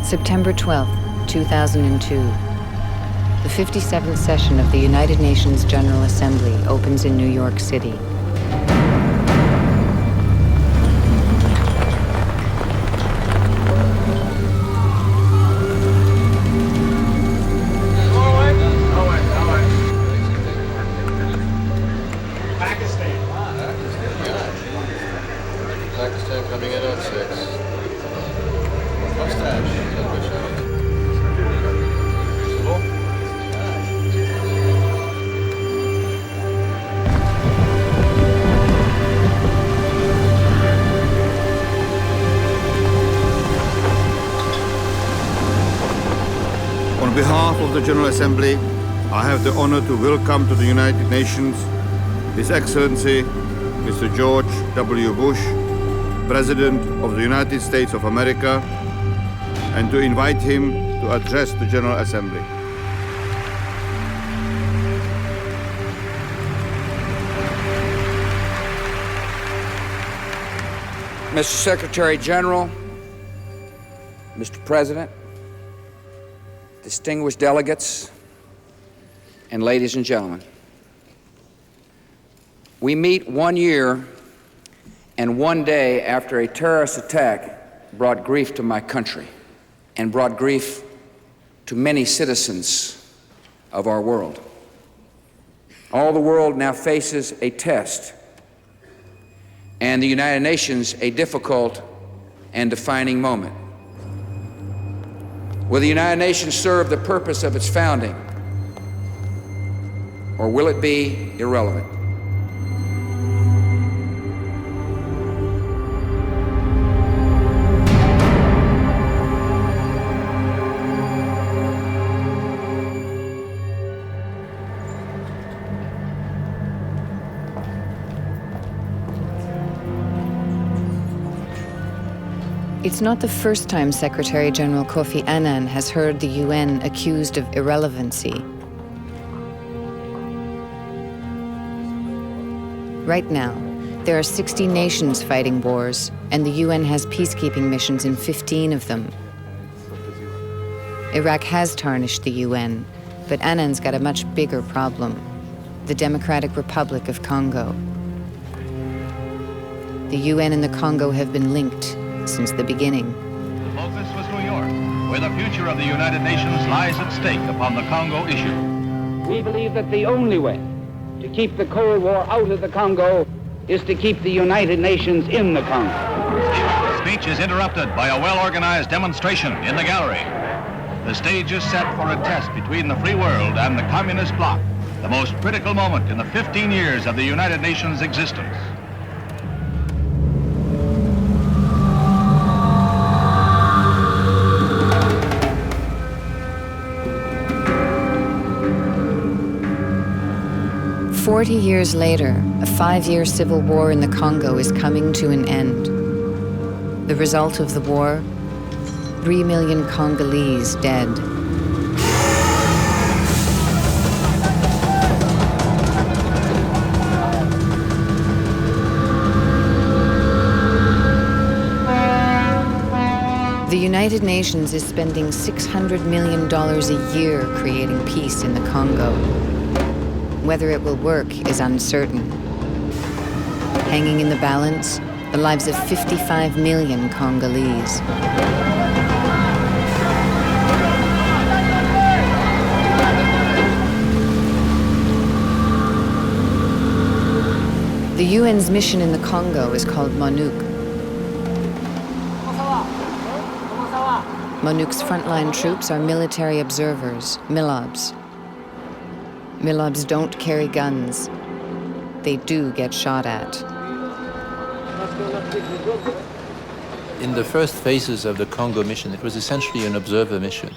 September 12, 2002. The 57th session of the United Nations General Assembly opens in New York City. On behalf of the General Assembly, I have the honor to welcome to the United Nations His Excellency Mr. George W. Bush, President of the United States of America, and to invite him to address the General Assembly. Mr. Secretary General, Mr. President, distinguished delegates, and ladies and gentlemen, we meet 1 year and 1 day after a terrorist attack brought grief to my country and brought grief to many citizens of our world. All the world now faces a test, and the United Nations a difficult and defining moment. Will the United Nations serve the purpose of its founding, or will it be irrelevant? It's not the first time Secretary General Kofi Annan has heard the UN accused of irrelevancy. Right now, there are 60 nations fighting wars, and the UN has peacekeeping missions in 15 of them. Iraq has tarnished the UN, but Annan's got a much bigger problem: the Democratic Republic of Congo. The UN and the Congo have been linked since the beginning. The focus was New York, where the future of the United Nations lies at stake upon the Congo issue. We believe that the only way to keep the Cold War out of the Congo is to keep the United Nations in the Congo. The speech is interrupted by a well-organized demonstration in the gallery. The stage is set for a test between the free world and the communist bloc, the most critical moment in the 15 years of the United Nations' existence. "40 years later, a 5-year civil war in the Congo is coming to an end. The result of the war? 3 million Congolese dead. The United Nations is spending $600 million a year creating peace in the Congo. Whether it will work is uncertain. Hanging in the balance, the lives of 55 million Congolese. The UN's mission in the Congo is called MONUC. MONUC's frontline troops are military observers, MILOBs. MILOBs don't carry guns. They do get shot at. In the first phases of the Congo mission, it was essentially an observer mission.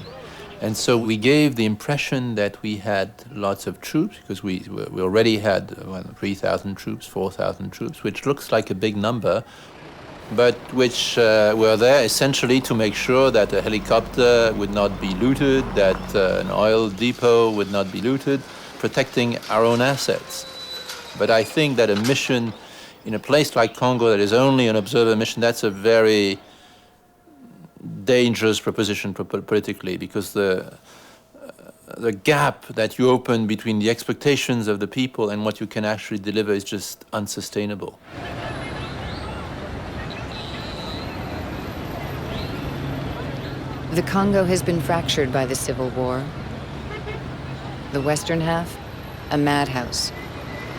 And so we gave the impression that we had lots of troops, because we already had 3,000 troops, 4,000 troops, which looks like a big number, but which were there essentially to make sure that a helicopter would not be looted, that an oil depot would not be looted, protecting our own assets. But I think that a mission in a place like Congo that is only an observer mission, that's a very dangerous proposition politically, because the gap that you open between the expectations of the people and what you can actually deliver is just unsustainable. The Congo has been fractured by the civil war. The western half, a madhouse,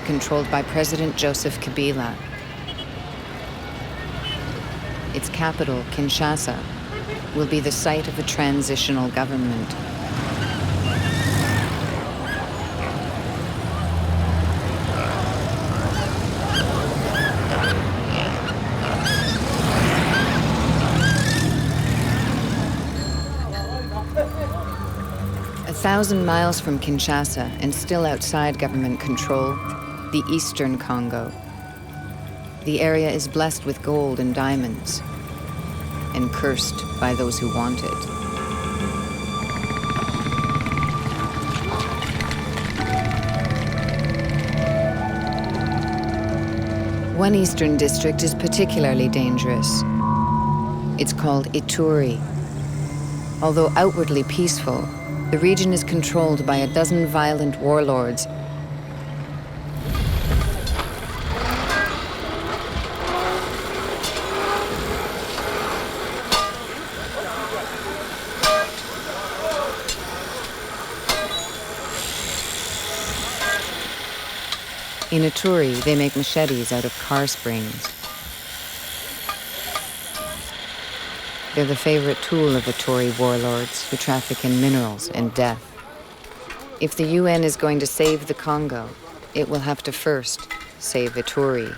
controlled by President Joseph Kabila. Its capital, Kinshasa, will be the site of a transitional government. A 1,000 miles from Kinshasa and still outside government control, the eastern Congo. The area is blessed with gold and diamonds, and cursed by those who want it. One eastern district is particularly dangerous. It's called Ituri. Although outwardly peaceful, the region is controlled by a dozen violent warlords. In Ituri, they make machetes out of car springs. They're the favorite tool of Ituri warlords who traffic in minerals and death. If the UN is going to save the Congo, it will have to first save Ituri.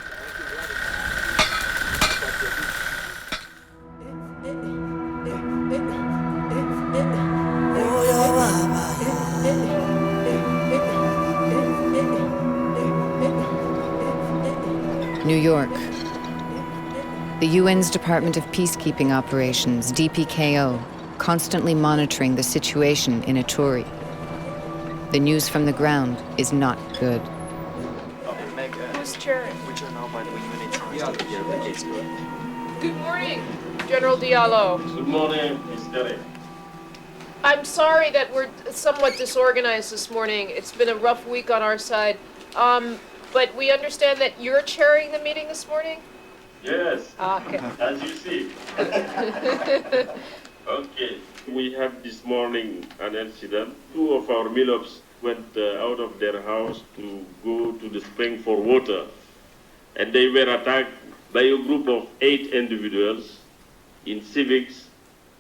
New York. The UN's Department of Peacekeeping Operations, DPKO, constantly monitoring the situation in Ituri. The news from the ground is not good. Who's chairing? Good morning, General Diallo. Good morning, Ms. Derek. I'm sorry that we're somewhat disorganized this morning. It's been a rough week on our side. But we understand that you're chairing the meeting this morning? Yes, Okay. as you see. Okay, we had this morning an incident. Two of our manoeuvres went out of their house to go to the spring for water. And they were attacked by a group of 8 individuals in civics,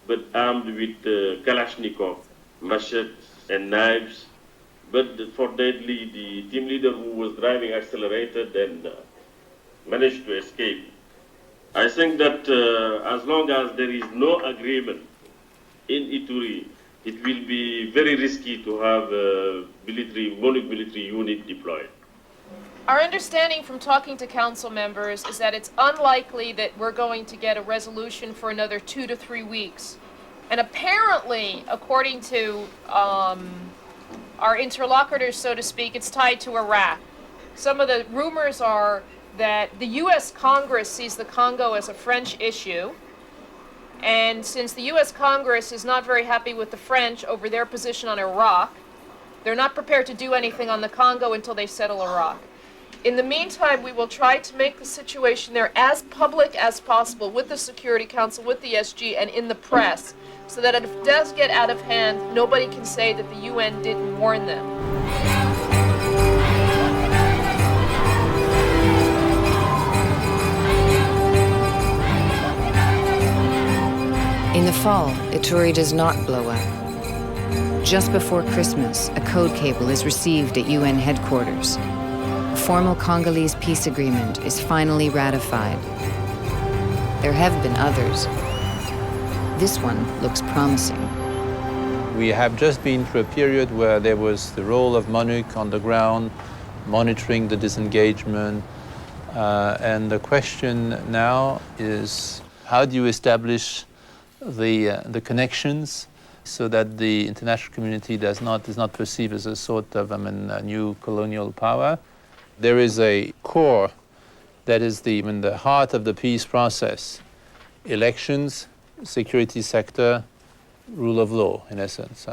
but armed with Kalashnikov, machetes and knives. But fortunately, the team leader who was driving accelerated and managed to escape. I think that as long as there is no agreement in Ituri, it will be very risky to have a military unit deployed. Our understanding from talking to council members is that it's unlikely that we're going to get a resolution for another 2 to 3 weeks. And apparently, according to our interlocutors, so to speak, it's tied to Iraq. Some of the rumors are that the U.S. Congress sees the Congo as a French issue, and since the U.S. Congress is not very happy with the French over their position on Iraq, they're not prepared to do anything on the Congo until they settle Iraq. In the meantime, we will try to make the situation there as public as possible with the Security Council, with the SG, and in the press, so that if it does get out of hand, nobody can say that the UN didn't warn them. In the fall, Ituri does not blow up. Just before Christmas, a code cable is received at UN headquarters. A formal Congolese peace agreement is finally ratified. There have been others. This one looks promising. We have just been through a period where there was the role of MONUC on the ground, monitoring the disengagement. And the question now is, how do you establish the connections so that the international community is not perceived as a sort of a new colonial power? There is a core that is the heart of the peace process. Elections, security sector, rule of law, in essence.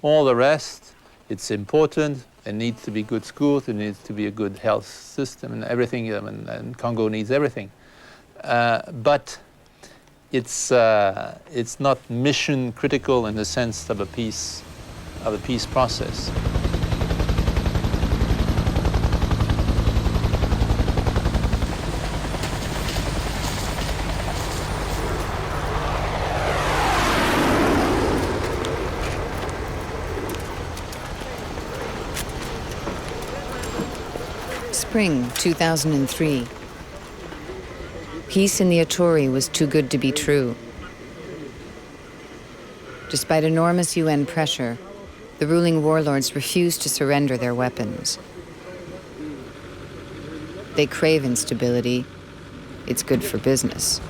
All the rest, it's important. There needs to be good schools, there needs to be a good health system and everything, and Congo needs everything. But it's not mission critical in the sense of a peace process. Spring 2003. Peace in the Ituri was too good to be true. Despite enormous UN pressure, the ruling warlords refused to surrender their weapons. They crave instability. It's good for business.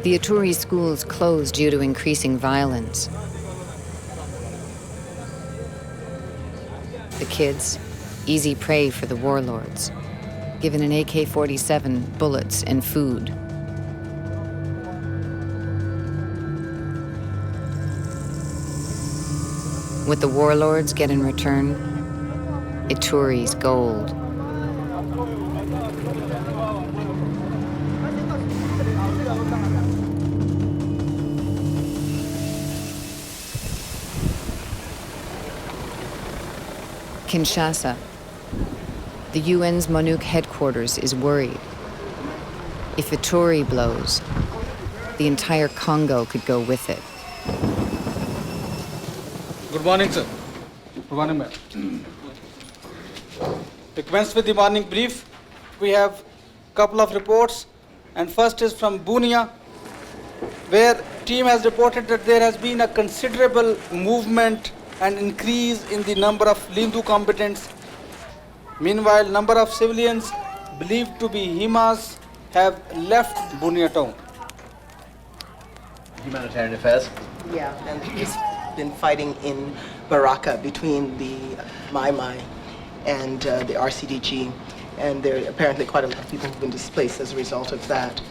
The Ituri schools closed due to increasing violence. The kids, easy prey for the warlords, given an AK-47, bullets, and food. What the warlords get in return? Ituri's gold. Kinshasa. The UN's MONUC headquarters is worried. If Ituri blows, the entire Congo could go with it. Good morning, sir. Good morning, ma'am. We commence with the morning brief. We have a couple of reports, and first is from Bunia, where team has reported that there has been a considerable movement and increase in the number of Lindu combatants. Meanwhile, number of civilians believed to be Himas have left Bunia town. Humanitarian Affairs? Yeah, and he's been fighting in Baraka between the Mai Mai and the RCDG, and there are apparently quite a lot of people who've been displaced as a result of that.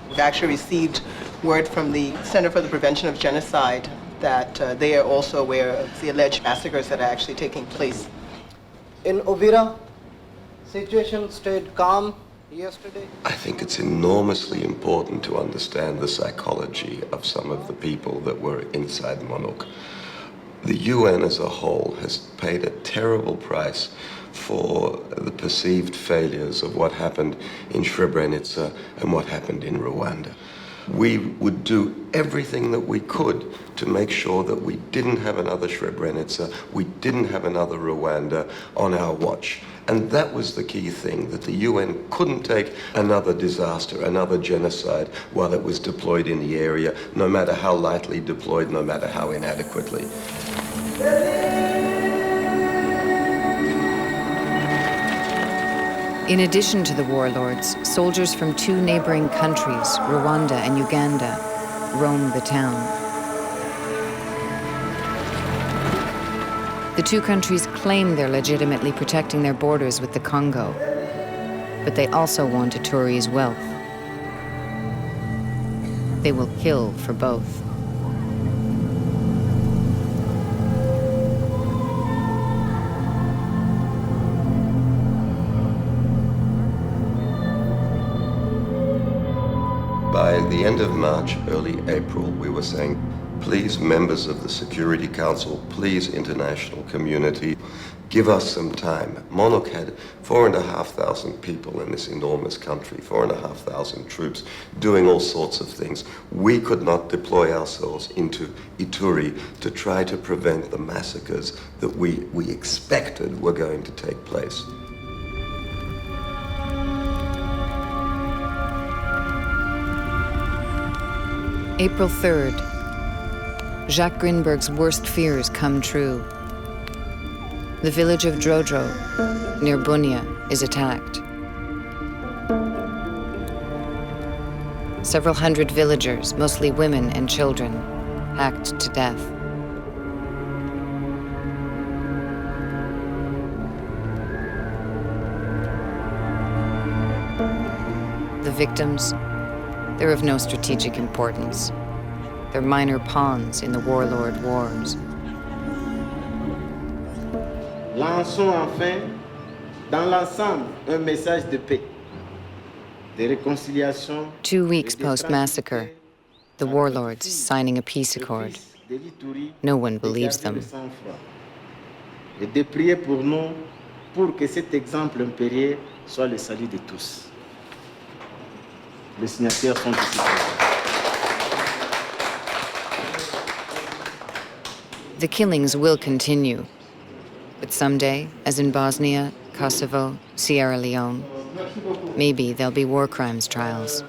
We've actually received word from the Center for the Prevention of Genocide that they are also aware of the alleged massacres that are actually taking place. In Uvira, situation stayed calm yesterday. I think it's enormously important to understand the psychology of some of the people that were inside MONUC. The UN as a whole has paid a terrible price for the perceived failures of what happened in Srebrenica and what happened in Rwanda. We would do everything that we could to make sure that we didn't have another Srebrenica, we didn't have another Rwanda on our watch. And that was the key thing, that the UN couldn't take another disaster, another genocide while it was deployed in the area, no matter how lightly deployed, no matter how inadequately. In addition to the warlords, soldiers from two neighboring countries, Rwanda and Uganda, roam the town. The two countries claim they're legitimately protecting their borders with the Congo, but they also want Ituri's wealth. They will kill for both. By the end of March, early April, we were saying, please, members of the Security Council, please, international community, give us some time. MONUC had 4,500 people in this enormous country, 4,500 troops doing all sorts of things. We could not deploy ourselves into Ituri to try to prevent the massacres that we expected were going to take place. April 3rd. Jacques Grinberg's worst fears come true. The village of Dro-Dro, near Bunia, is attacked. Several hundred villagers, mostly women and children, hacked to death. The victims, they're of no strategic importance. They're minor pawns in the Warlord Wars. Lançons enfin, dans l'ensemble, un message de paix, de réconciliation. 2 weeks post-massacre, the Warlords signing a peace accord. No one believes them. Et de prier pour nous, pour que cet exemple impérieux soit le salut de tous. Les signataires sont ici. The killings will continue. But someday, as in Bosnia, Kosovo, Sierra Leone, maybe there'll be war crimes trials.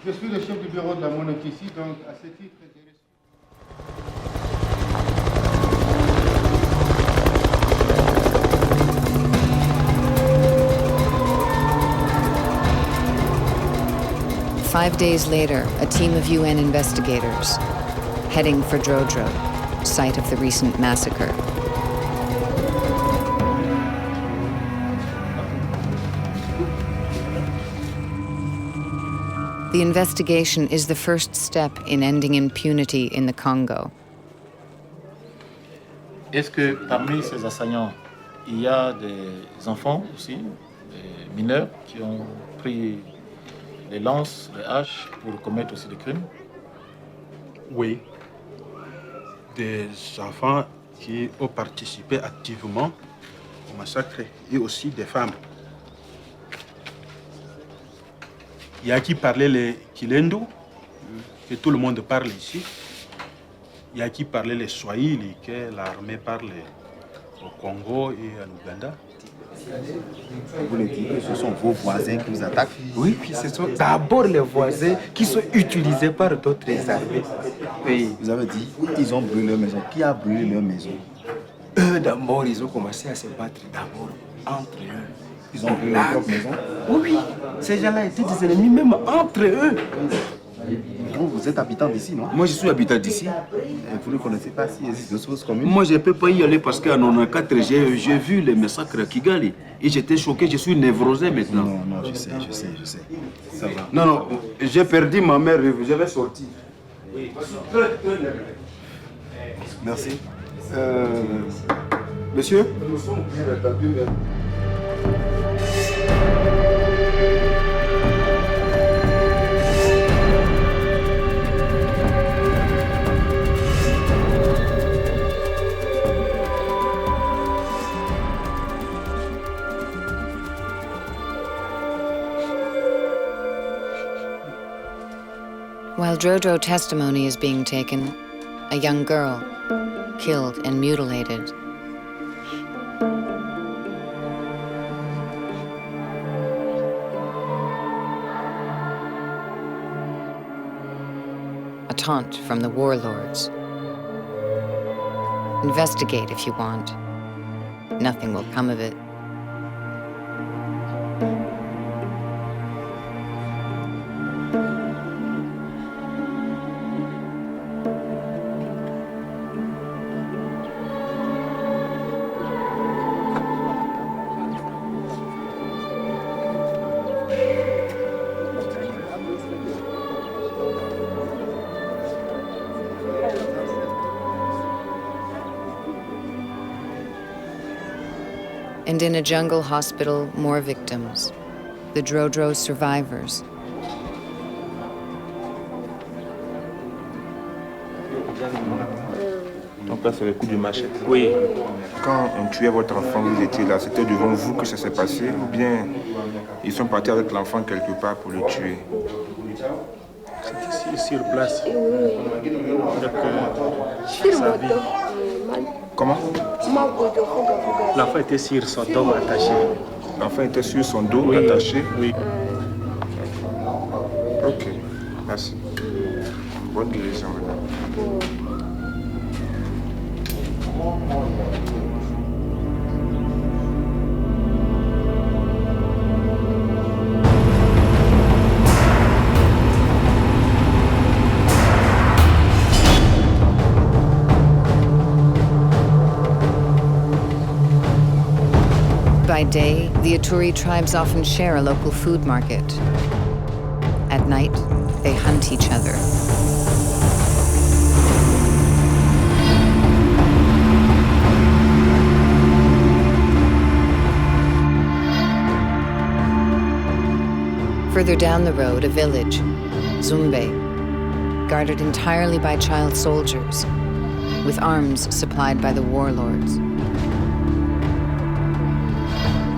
Je suis le chef du bureau de la MONUC ici, donc à ce titre, j'ai reçu... 5 days later, a team of UN investigators heading for Dro-Dro, site of the recent massacre. The investigation is the first step in ending impunity in the Congo. Est-ce que parmi ces assaillants, il y a des enfants aussi, des mineurs qui ont pris les lances, les haches pour commettre aussi des crimes? Oui. Des enfants qui ont participé activement au massacre et aussi des femmes. Il y a qui parlait le Kilendo, que tout le monde parle ici. Il y a qui parlait le Swahili, que l'armée parle au Congo et en Ouganda. Vous voulez dire que ce sont vos voisins qui vous attaquent? Oui, puis ce sont d'abord les voisins qui sont utilisés par d'autres armées. Oui. Vous avez dit, ils ont brûlé leur maison. Qui a brûlé leur maison? Eux d'abord, ils ont commencé à se battre d'abord entre eux. Ils ont brûlé leur propre maison? Oui, ces gens-là étaient des ennemis même entre eux. Vous êtes habitant d'ici, non? Moi, je suis habitant d'ici. Vous ne connaissez pas s'il existe d'autres choses communes? Moi, je ne peux pas y aller parce qu'en 1994, j'ai vu les massacres à Kigali. Et j'étais choqué, je suis névrosé maintenant. Non, je sais. Ça va. Non, j'ai perdu ma mère, je vais sortir. Merci. Monsieur? While Dro-Dro testimony is being taken, a young girl, killed and mutilated. A taunt from the Warlords. Investigate if you want. Nothing will come of it. And in a jungle hospital, more victims. The Dro-Dro survivors. Ton père, c'est le coup du machette. Oui. Quand on tuait votre enfant, vous étiez là, c'était devant vous que ça s'est passé, ou bien ils sont partis avec l'enfant quelque part pour le tuer? C'était sur place. Comment? L'enfant était sur son dos attaché. L'enfant était sur son dos attaché? Oui. Ok, merci. Bonne guérison, madame. By day, the Ituri tribes often share a local food market. At night, they hunt each other. Further down the road, a village, Zumbe, guarded entirely by child soldiers, with arms supplied by the warlords.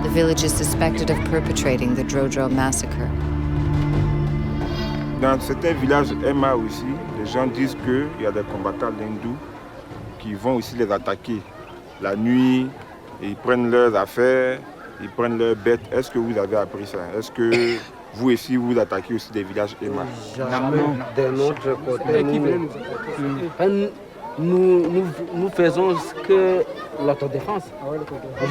The village is suspected of perpetrating the Dro-Dro massacre. Dans certains villages MA aussi, les gens disent qu'il y a des combattants hindous qui vont aussi les attaquer la nuit, et ils prennent leurs affaires, ils prennent leurs bêtes. Est-ce que vous avez appris ça? Est-ce que vous aussi, vous attaquez aussi des villages MA? Jamais de notre côté. Nous faisons que l'autodéfense.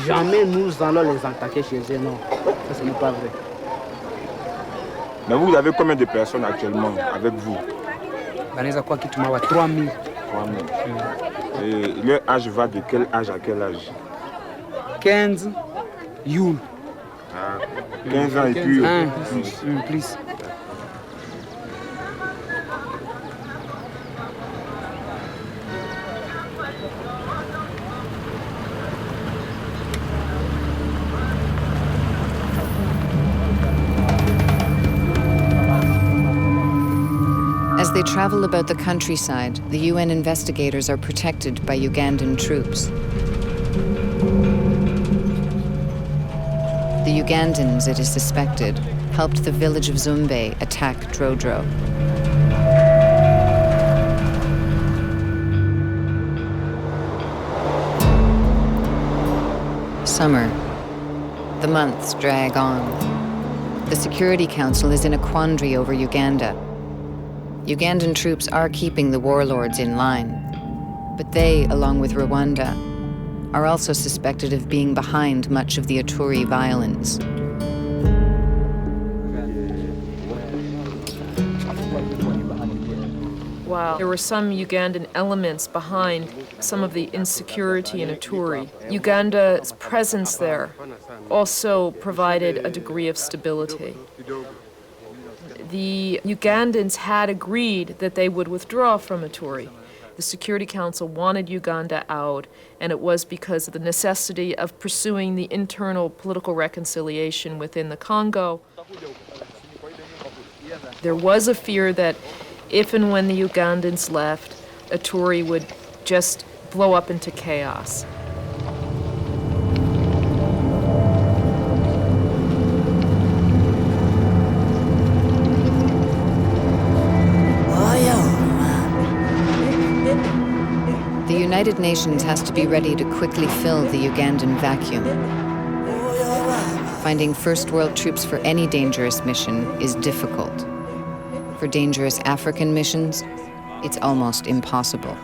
Jamais nous allons les attaquer chez eux, non. Ça, ce n'est pas vrai. Mais vous avez combien de personnes actuellement avec vous? 3000. Et leur âge va de quel âge à quel âge? 15 Youl. 15 ans et puis plus. As they travel about the countryside, the UN investigators are protected by Ugandan troops. The Ugandans, it is suspected, helped the village of Zumbe attack Dro-Dro. Summer. The months drag on. The Security Council is in a quandary over Uganda. Ugandan troops are keeping the warlords in line, but they, along with Rwanda, are also suspected of being behind much of the Ituri violence. While there were some Ugandan elements behind some of the insecurity in Ituri, Uganda's presence there also provided a degree of stability. The Ugandans had agreed that they would withdraw from Ituri. The Security Council wanted Uganda out, and it was because of the necessity of pursuing the internal political reconciliation within the Congo. There was a fear that if and when the Ugandans left, Ituri would just blow up into chaos. The United Nations has to be ready to quickly fill the Ugandan vacuum. Finding first world troops for any dangerous mission is difficult. For dangerous African missions, it's almost impossible.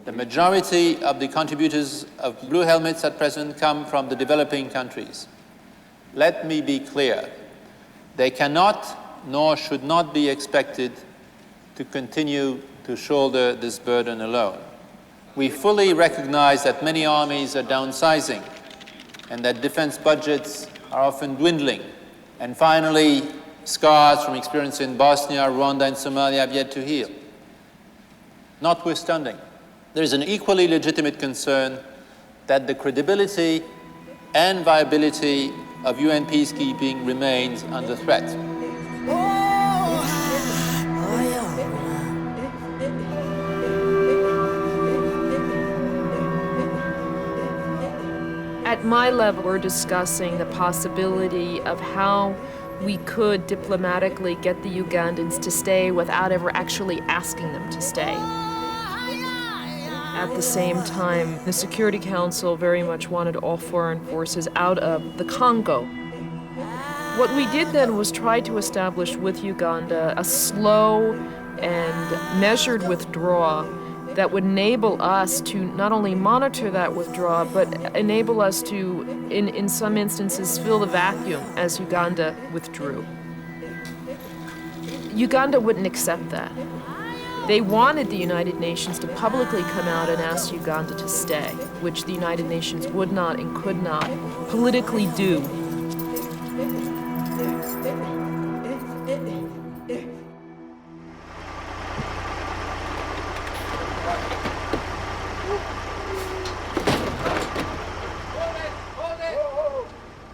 The majority of the contributors of Blue Helmets at present come from the developing countries. Let me be clear, they cannot nor should not be expected to continue to shoulder this burden alone. We fully recognize that many armies are downsizing and that defense budgets are often dwindling. And finally, scars from experience in Bosnia, Rwanda, and Somalia have yet to heal. Notwithstanding, there is an equally legitimate concern that the credibility and viability of UN peacekeeping remains under threat. At my level, we're discussing the possibility of how we could diplomatically get the Ugandans to stay without ever actually asking them to stay. At the same time, the Security Council very much wanted all foreign forces out of the Congo. What we did then was try to establish with Uganda a slow and measured withdrawal that would enable us to not only monitor that withdrawal, but enable us to, in some instances, fill the vacuum as Uganda withdrew. Uganda wouldn't accept that. They wanted the United Nations to publicly come out and ask Uganda to stay, which the United Nations would not and could not politically do.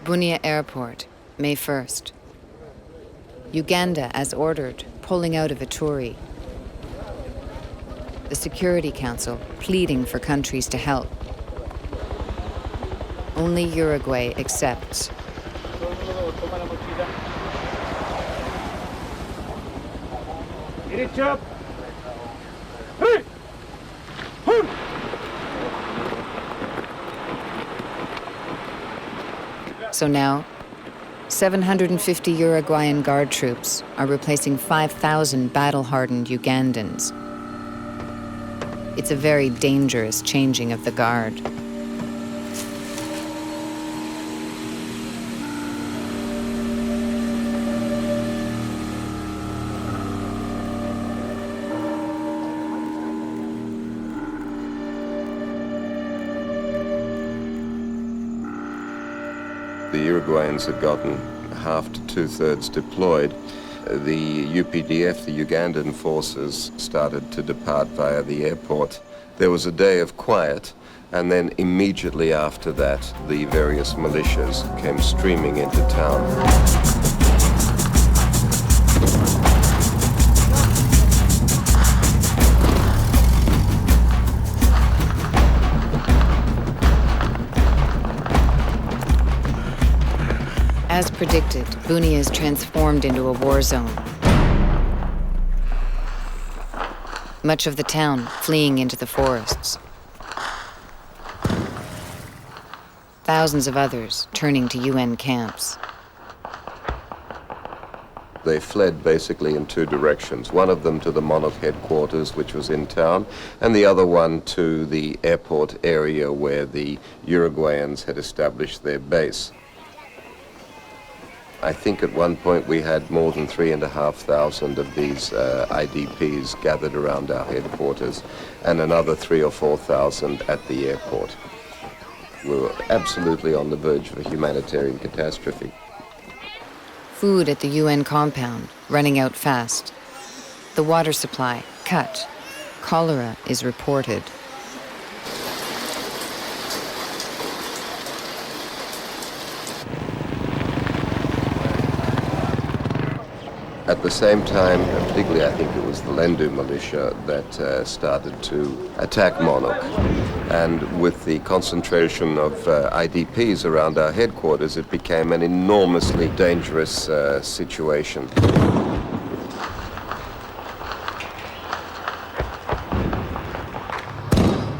Bunia Airport, May 1st. Uganda, as ordered, pulling out of Ituri. The Security Council pleading for countries to help. Only Uruguay accepts. So now, 750 Uruguayan Guard troops are replacing 5,000 battle-hardened Ugandans. It's a very dangerous changing of the Guard. The Uruguayans had gotten half to two-thirds deployed. The UPDF, the Ugandan forces, started to depart via the airport. There was a day of quiet, and then immediately after that, the various militias came streaming into town. As predicted, Bunia is transformed into a war zone. Much of the town fleeing into the forests. Thousands of others turning to UN camps. They fled basically in two directions. One of them to the MONUC headquarters, which was in town, and the other one to the airport area where the Uruguayans had established their base. I think at one point we had more than 3,500 of these IDPs gathered around our headquarters, and another 3,000 or 4,000 at the airport. We were absolutely on the verge of a humanitarian catastrophe. Food at the UN compound, running out fast. The water supply, cut. Cholera is reported. At the same time, particularly I think it was the Lendu militia that started to attack MONUC. And with the concentration of IDPs around our headquarters, it became an enormously dangerous situation.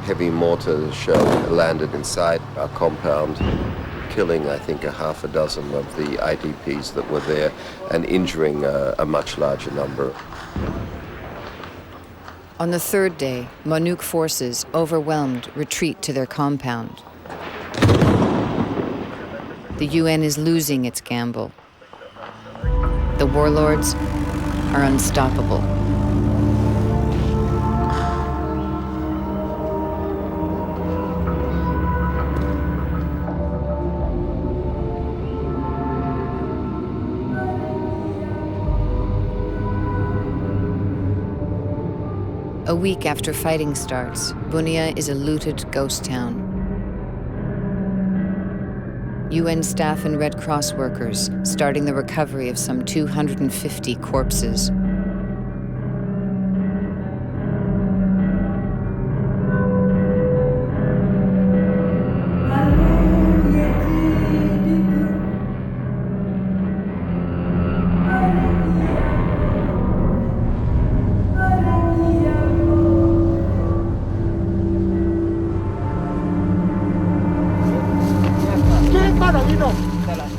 Heavy mortar shell landed inside our compound, killing, I think, 6 of the IDPs that were there and injuring a much larger number. On the third day, MONUC forces, overwhelmed, retreat to their compound. The UN is losing its gamble. The warlords are unstoppable. A week after fighting starts, Bunia is a looted ghost town. UN staff and Red Cross workers starting the recovery of some 250 corpses.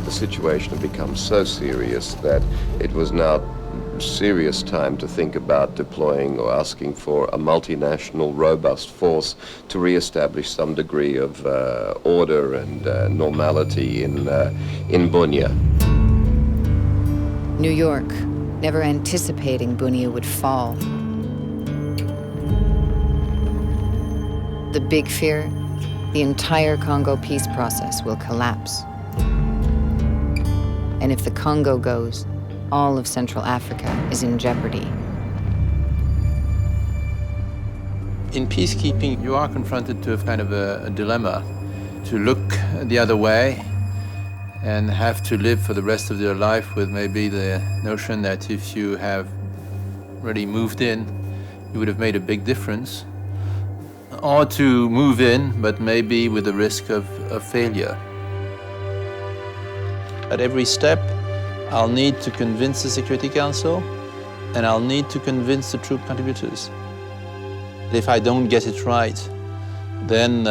The situation had become so serious that it was now serious time to think about deploying or asking for a multinational, robust force to re-establish some degree of order and normality in Bunia. New York, never anticipating Bunia would fall. The big fear, the entire Congo peace process will collapse. And if the Congo goes, all of Central Africa is in jeopardy. In peacekeeping, you are confronted to a kind of a dilemma, to look the other way and have to live for the rest of your life with maybe the notion that if you have really moved in, you would have made a big difference, or to move in, but maybe with the risk of failure. At every step, I'll need to convince the Security Council, and I'll need to convince the troop contributors. If I don't get it right, then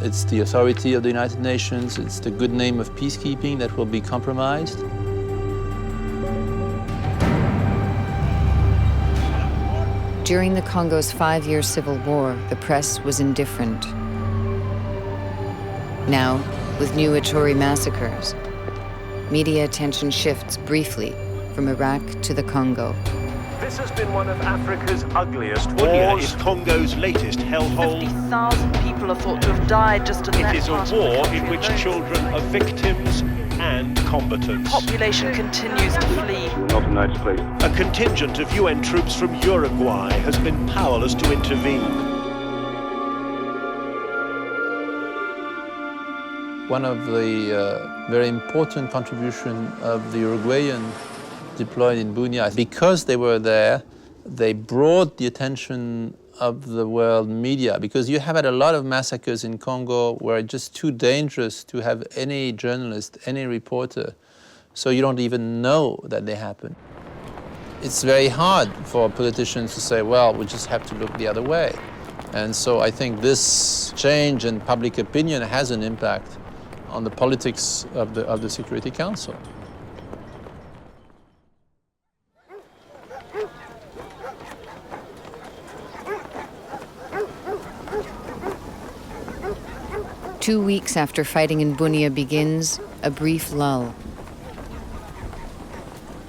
it's the authority of the United Nations, it's the good name of peacekeeping that will be compromised. During the Congo's 5-year civil war, the press was indifferent. Now, with new Ituri massacres, media attention shifts briefly from Iraq to the Congo. This has been one of Africa's ugliest wars. Bunia is Congo's latest hellhole. 50,000 people are thought to have died just in that It is a war in which children are victims and combatants. The population continues to flee. Not a nice place. A contingent of UN troops from Uruguay has been powerless to intervene. One of the very important contributions of the Uruguayan deployed in Bunia, because they were there, they brought the attention of the world media, because you have had a lot of massacres in Congo where it's just too dangerous to have any journalist, any reporter, so you don't even know that they happen. It's very hard for politicians to say, well, we just have to look the other way. And so I think this change in public opinion has an impact on the politics of the Security Council. Two weeks after fighting in Bunia begins, a brief lull.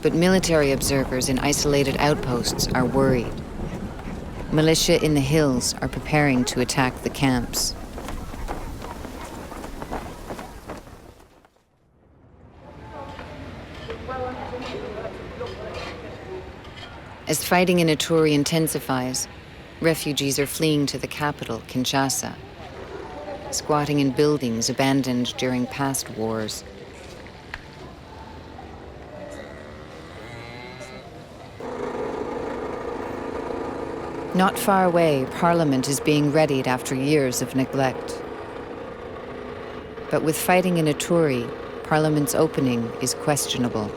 But military observers in isolated outposts are worried. Militia in the hills are preparing to attack the camps. As fighting in Ituri intensifies, refugees are fleeing to the capital, Kinshasa, squatting in buildings abandoned during past wars. Not far away, Parliament is being readied after years of neglect. But with fighting in Ituri, Parliament's opening is questionable.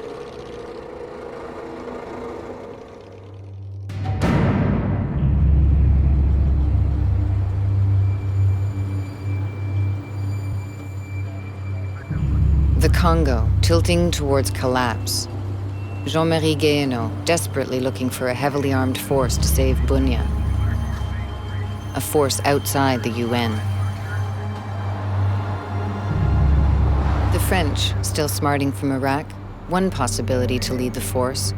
The Congo, tilting towards collapse. Jean-Marie Guéhenno, desperately looking for a heavily armed force to save Bunia. A force outside the UN. The French, still smarting from Iraq, one possibility to lead the force.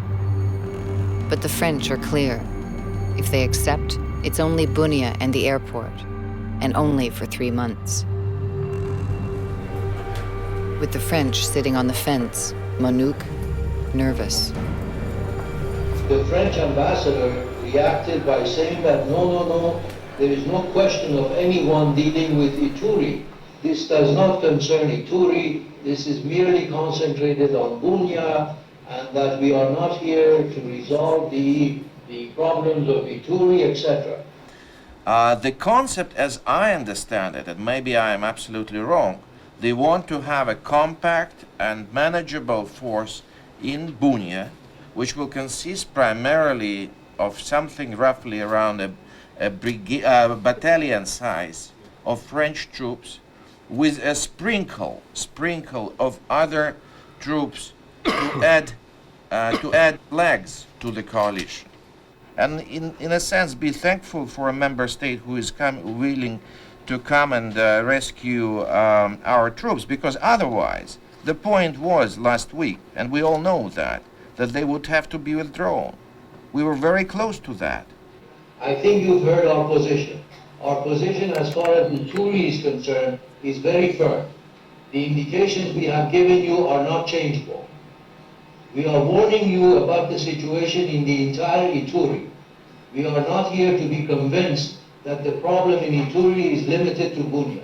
But the French are clear. If they accept, it's only Bunia and the airport, and only for 3 months. With the French sitting on the fence, Monique nervous. The French ambassador reacted by saying that no, there is no question of anyone dealing with Ituri. This does not concern Ituri. This is merely concentrated on Bunia, and that we are not here to resolve the problems of Ituri, etc. The concept, as I understand it, and maybe I am absolutely wrong, they want to have a compact and manageable force in Bunia, which will consist primarily of something roughly around a battalion size of French troops, with a sprinkle of other troops to add to add legs to the coalition. And in a sense, be thankful for a member state who is willing to come and rescue our troops, because otherwise, the point was last week, and we all know that they would have to be withdrawn. We were very close to that. I think you've heard our position. Our position as far as Ituri is concerned is very firm. The indications we have given you are not changeable. We are warning you about the situation in the entire Ituri. We are not here to be convinced that the problem in Ituri is limited to Bunia.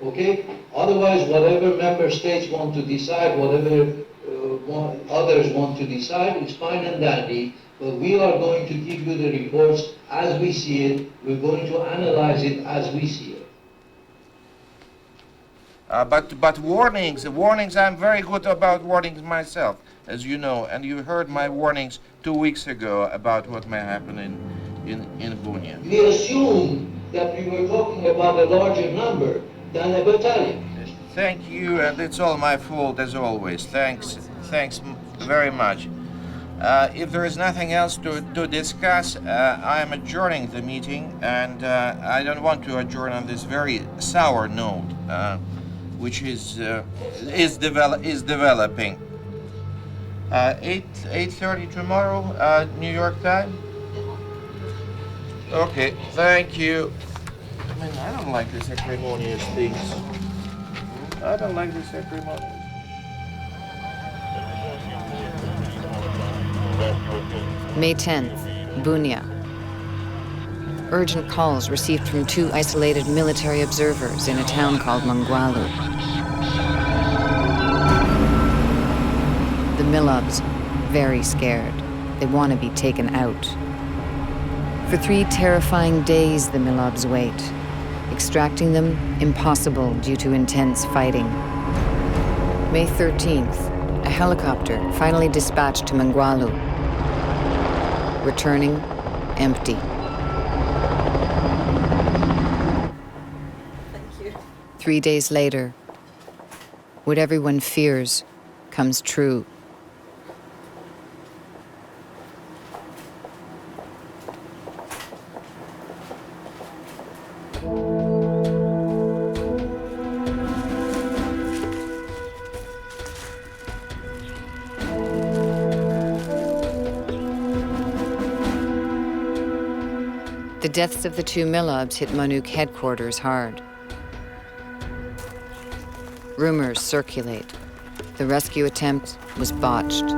Okay? Otherwise, whatever member states want to decide, whatever others want to decide, it's fine and dandy. But we are going to give you the reports as we see it. We're going to analyze it as we see it. But warnings, I'm very good about warnings myself, as you know, and you heard my warnings 2 weeks ago about what may happen in Bunia. We assume that we were talking about a larger number than a battalion. Thank you, and it's all my fault as always. Thanks very much. If there is nothing else to discuss, I am adjourning the meeting, and I don't want to adjourn on this very sour note, which is developing. 8:30 tomorrow, New York time. Okay, thank you. I mean, I don't like these acrimonious things. I don't like these acrimonious. May 10th, Bunia. Urgent calls received from 2 isolated military observers in a town called Mangwalu. The Milobs, very scared. They want to be taken out. For 3 terrifying days, the Milobs wait. Extracting them, impossible due to intense fighting. May 13th, a helicopter finally dispatched to Mangwalu. Returning, empty. Thank you. 3 days later, what everyone fears comes true. The deaths of the 2 Milobs hit MONUC headquarters hard. Rumors circulate. The rescue attempt was botched.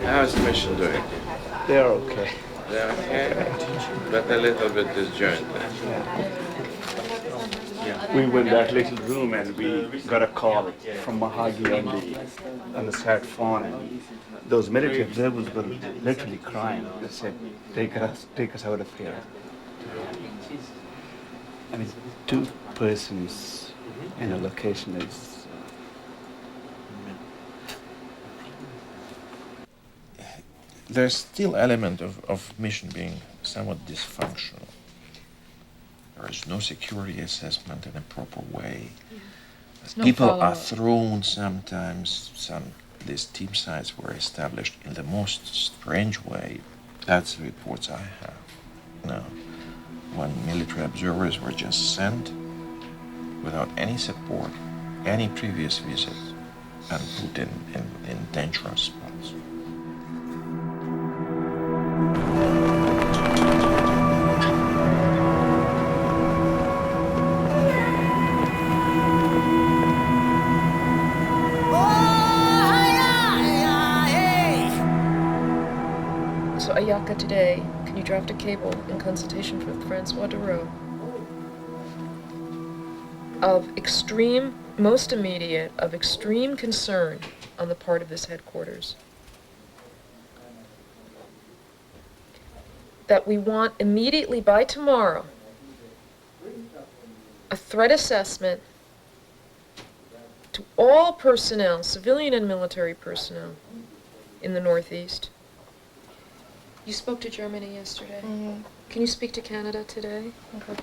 How's the mission doing? They're okay. They're okay, but a little bit disjointed. We went that little room and we got a call from Mahagi on the sat phone, and those military observers were literally crying. They said, take us out of here. I mean, 2 persons in a location is... There's still element of mission being somewhat dysfunctional. There is no security assessment in a proper way. No People follow-up. are thrown sometimes. These team sites were established in the most strange way. That's the reports I have. Now, when military observers were just sent without any support, any previous visit, and put in dangerous spots. So Ayaka today, can you draft a cable in consultation with Francois Dro-Dro of extreme, most immediate, of extreme concern on the part of this headquarters? that we want immediately by tomorrow a threat assessment to all personnel, civilian and military personnel, in the Northeast. You spoke to Germany yesterday. Mm-hmm. Can you speak to Canada today?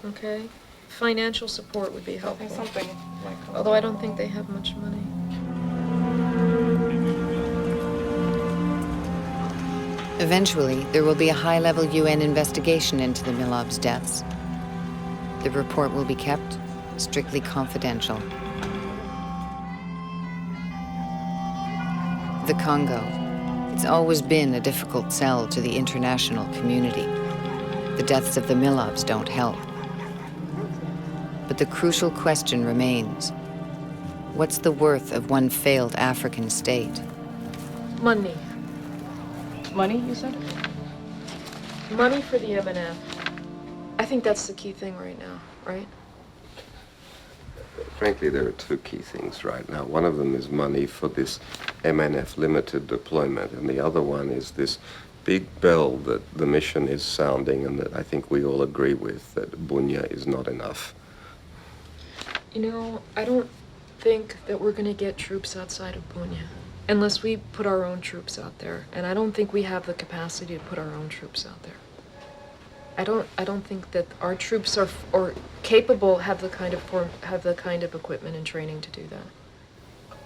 Okay. Financial support would be helpful. Something like that. Although I don't think they have much money. Eventually, there will be a high-level UN investigation into the Milob's deaths. The report will be kept strictly confidential. The Congo. It's always been a difficult sell to the international community. The deaths of the Milobs don't help. But the crucial question remains: what's the worth of one failed African state? Money. Money, you said? Money for the MNF. I think that's the key thing right now, right? Frankly, there are two key things right now. One of them is money for this MNF limited deployment, and the other one is this big bell that the mission is sounding and that I think we all agree with, that Bunia is not enough. You know, I don't think that we're going to get troops outside of Bunia unless we put our own troops out there, and I don't think we have the capacity to put our own troops out there. I don't think that our troops are capable, have the kind of equipment and training to do that.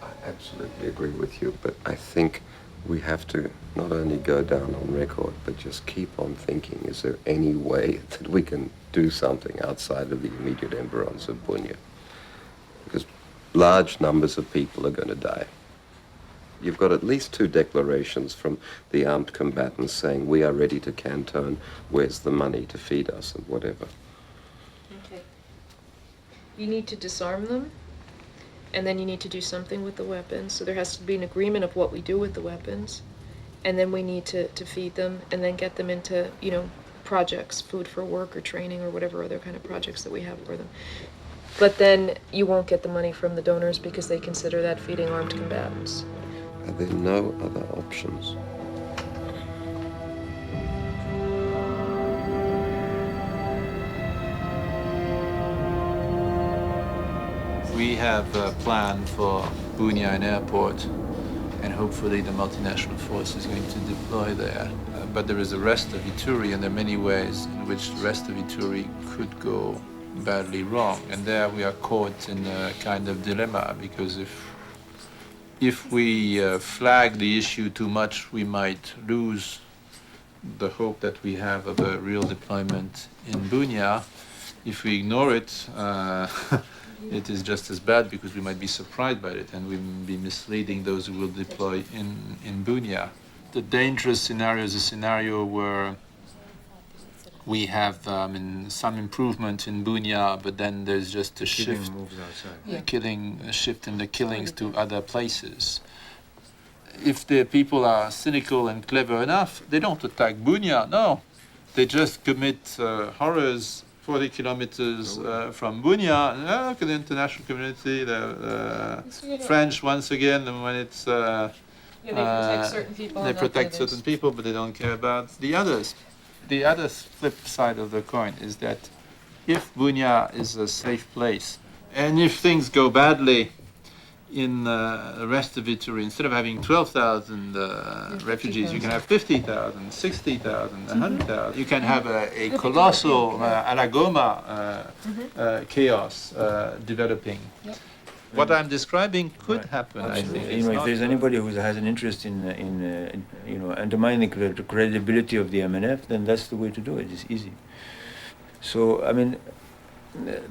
I absolutely agree with you, but I think we have to not only go down on record, but just keep on thinking, is there any way that we can do something outside of the immediate environs of Bunia? Because large numbers of people are going to die. You've got at least 2 declarations from the armed combatants saying, we are ready to canton, where's the money to feed us and whatever. Okay. You need to disarm them, and then you need to do something with the weapons. So there has to be an agreement of what we do with the weapons, and then we need to feed them and then get them into, you know, projects, food for work or training or whatever other kind of projects that we have for them. But then you won't get the money from the donors because they consider that feeding armed combatants. Are there no other options? We have a plan for Bunia and airport, and hopefully the multinational force is going to deploy there. But there is the rest of Ituri, and there are many ways in which the rest of Ituri could go badly wrong. And there we are caught in a kind of dilemma, because if we flag the issue too much, we might lose the hope that we have of a real deployment in Bunia. If we ignore it, it is just as bad, because we might be surprised by it and we will be misleading those who will deploy in Bunia. The dangerous scenario is a scenario where we have some improvement in Bunia, but then there's just a shift, a shift in the killings to other places. If the people are cynical and clever enough, they don't attack Bunia, no. They just commit horrors 40 kilometers from Bunia. Look at the international community, the French once again, when it's... they protect certain people. They protect certain people, but they don't care about the others. The other flip side of the coin is that if Bunia is a safe place, and if things go badly in the rest of Ituri, instead of having 12,000 refugees, you can have 50,000, 60,000, 100,000. You can have a colossal Alagoma chaos developing. What I'm describing could happen, I think. You know, if there's anybody who has an interest in you know, undermining the credibility of the MNF, then that's the way to do it. It's easy. So, I mean,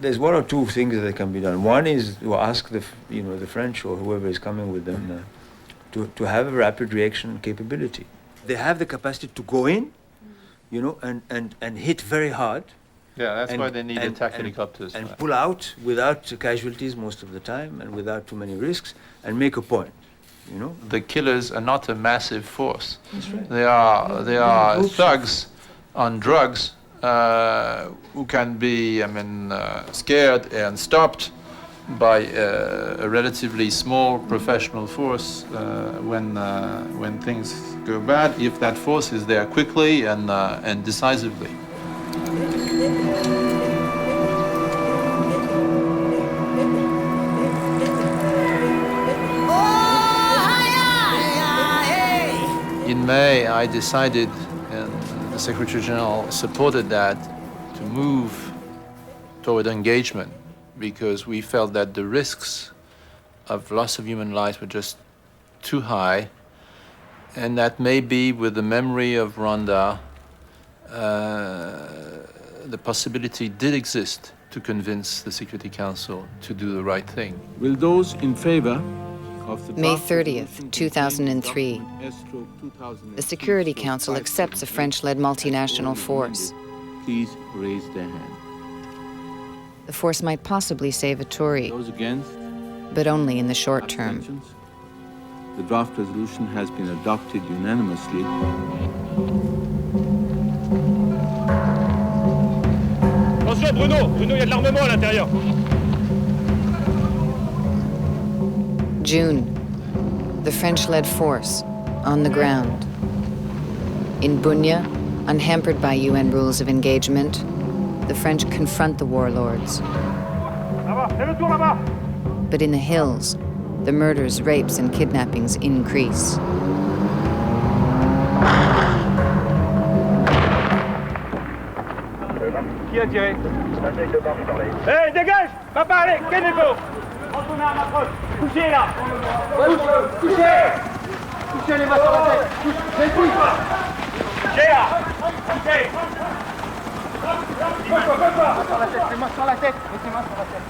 there's 1 or 2 things that can be done. One is to ask the French or whoever is coming with them to have a rapid reaction capability. They have the capacity to go in, you know, and hit very hard. Yeah, that's why they need attack helicopters. And pull out without casualties most of the time and without too many risks and make a point, you know? The killers are not a massive force. That's right. They are thugs on drugs who can be, scared and stopped by a relatively small professional force when things go bad if that force is there quickly and decisively. In May, I decided, and the Secretary General supported that, to move toward engagement because we felt that the risks of loss of human lives were just too high, and that maybe with the memory of Rwanda, the possibility did exist to convince the Security Council to do the right thing. Will those in favor of the May 30th, 2003. The Security Council accepts a French-led multinational force. Please raise their hand. The force might possibly save Ituri, Those against? but only in the short term. Abstentions? The draft resolution has been adopted unanimously. Attention Bruno, il y a de l'armement à l'intérieur. June, the French-led force on the ground. In Bunia, unhampered by UN rules of engagement, the French confront the warlords. But in the hills, the murders, rapes, and kidnappings increase. Qui a tiré? Hey, dégage! Va parler! Calmez-vous! Couchez là! Couchez! Couchez les mains sur la tête! Couchez là! Couchez! Sur la tête, les mains sur la tête! Mettez les mains sur la tête!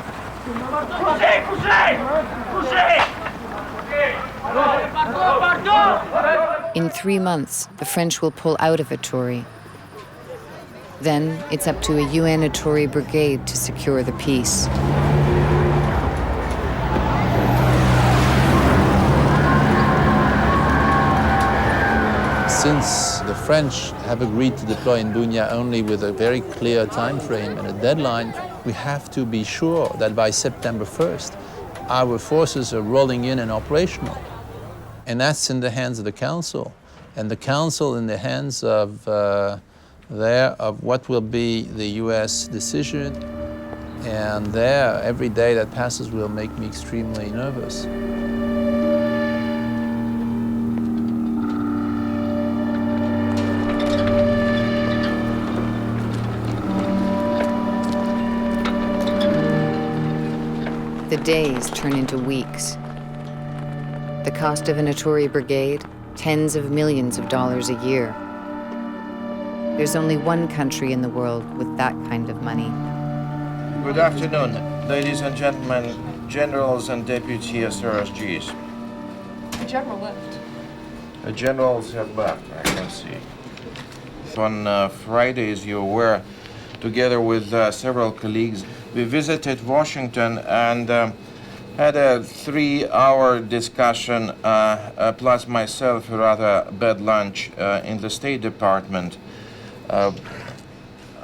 Couchez! Couchez! Couchez! In 3 months, the French will pull out of Ituri. Then it's up to a UN Ituri brigade to secure the peace. Since the French have agreed to deploy in Bunia only with a very clear time frame and a deadline, we have to be sure that by September 1st, our forces are rolling in and operational. And that's in the hands of the Council. And the Council in the hands of of what will be the US decision. And there, every day that passes will make me extremely nervous. The days turn into weeks. The cost of an Ituri brigade, tens of millions of dollars a year. There's only one country in the world with that kind of money. Good afternoon, ladies and gentlemen, generals and deputy SRSGs. The general left. The generals have left, I can see. On Friday, as you're aware, together with several colleagues, we visited Washington and had a 3-hour discussion, plus myself, a rather bad lunch in the State Department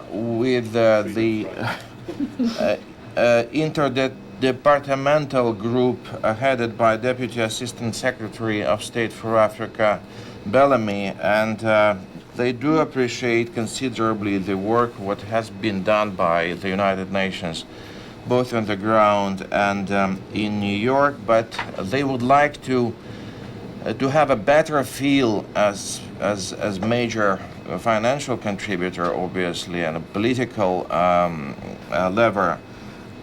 with the interdepartmental group headed by Deputy Assistant Secretary of State for Africa, Bellamy, and they do appreciate considerably the work what has been done by the United Nations, both on the ground and in New York, but they would like to have a better feel as major financial contributor, obviously, and a political lever.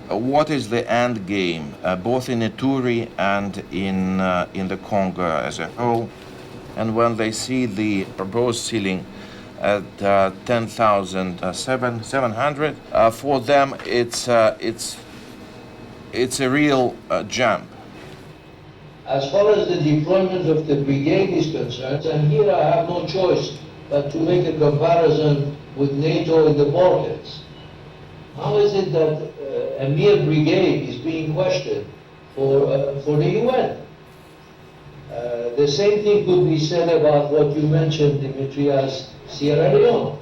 What is the end game, both in Ituri and in the Congo as a whole? And when they see the proposed ceiling at 10,700, for them it's a real jump. As far as the deployment of the brigade is concerned, and here I have no choice but to make a comparison with NATO in the Balkans. How is it that a mere brigade is being questioned for the UN? The same thing could be said about what you mentioned, Dimitri, as Sierra Leone.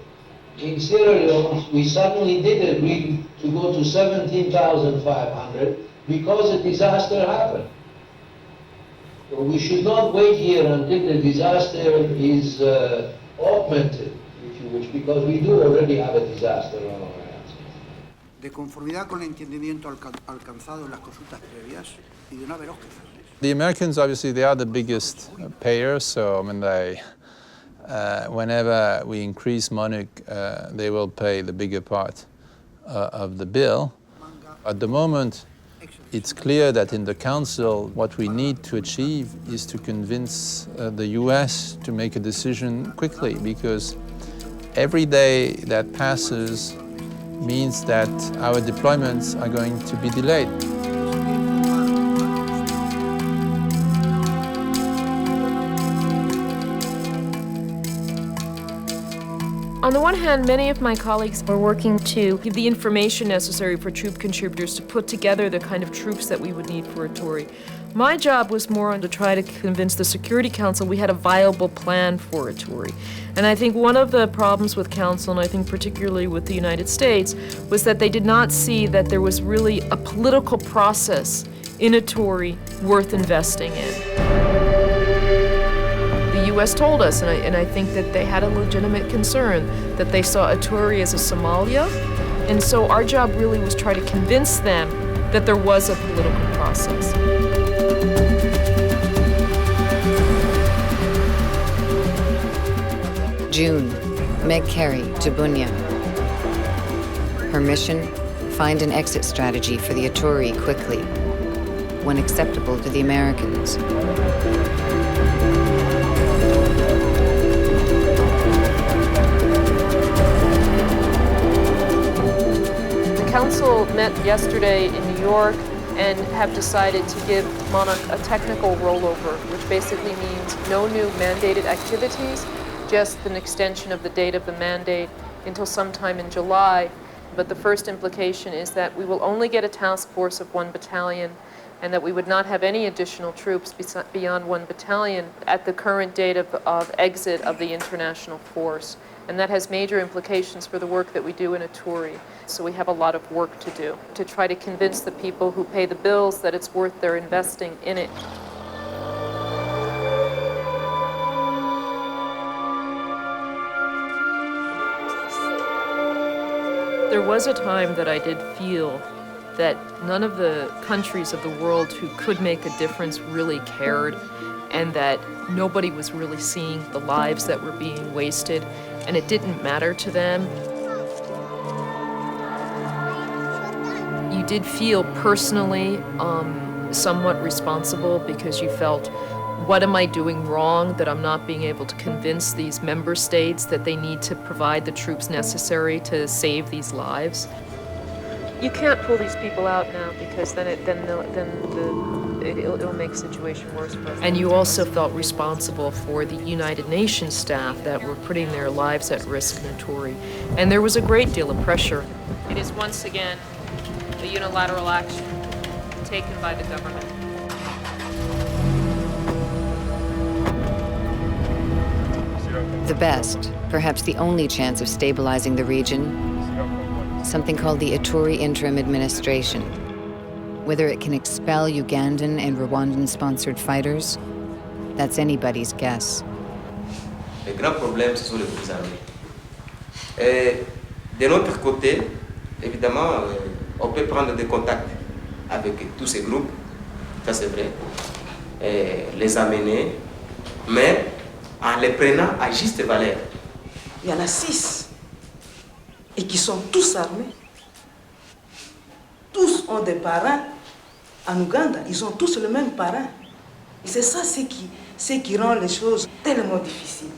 In Sierra Leone, we suddenly did agree to go to 17,500 because a disaster happened. So we should not wait here until the disaster is augmented, if you wish, because we do already have a disaster on our hands. De conformidad con el entendimiento alcanzado en las consultas previas y de no haber objeciones. The Americans, obviously, they are the biggest payers, so I mean, whenever we increase money, they will pay the bigger part of the bill. At the moment, it's clear that in the Council, what we need to achieve is to convince the US to make a decision quickly, because every day that passes means that our deployments are going to be delayed. On the one hand, many of my colleagues are working to give the information necessary for troop contributors to put together the kind of troops that we would need for Ituri. My job was more on to try to convince the Security Council we had a viable plan for Ituri. And I think one of the problems with Council, and I think particularly with the United States, was that they did not see that there was really a political process in Ituri worth investing in. The U.S. told us, and I think that they had a legitimate concern, that they saw Ituri as a Somalia, and so our job really was try to convince them that there was a political process. June, Meg Carey to Bunia. Her mission, find an exit strategy for the Ituri quickly, one acceptable to the Americans. The Council met yesterday in New York and have decided to give MONUC a technical rollover, which basically means no new mandated activities, just an extension of the date of the mandate until sometime in July. But the first implication is that we will only get a task force of 1 battalion and that we would not have any additional troops beyond 1 battalion at the current date of exit of the international force. And that has major implications for the work that we do in Ituri. So we have a lot of work to do to try to convince the people who pay the bills that it's worth their investing in it. There was a time that I did feel that none of the countries of the world who could make a difference really cared, and that nobody was really seeing the lives that were being wasted, and it didn't matter to them. You did feel personally somewhat responsible because you felt, what am I doing wrong that I'm not being able to convince these member states that they need to provide the troops necessary to save these lives? You can't pull these people out now because then it'll make the situation worse for us. And you also felt responsible for the United Nations staff that were putting their lives at risk in Ituri. And there was a great deal of pressure. It is once again a unilateral action taken by the government. The best, perhaps the only chance of stabilizing the region, something called the Ituri Interim Administration. Whether it can expel Ugandan and Rwandan-sponsored fighters, that's anybody's guess. Le grand problème, ce sont les groupes armés. Et de notre côté, évidemment, on peut prendre des contacts avec tous ces groupes, ça c'est vrai, et les amener, mais en les prenant à juste valeur. Il y en a 6 et qui sont tous armés. Tous ont des parrains en Ouganda, ils ont tous le même parrain. C'est ça ce qui rend les choses tellement difficiles.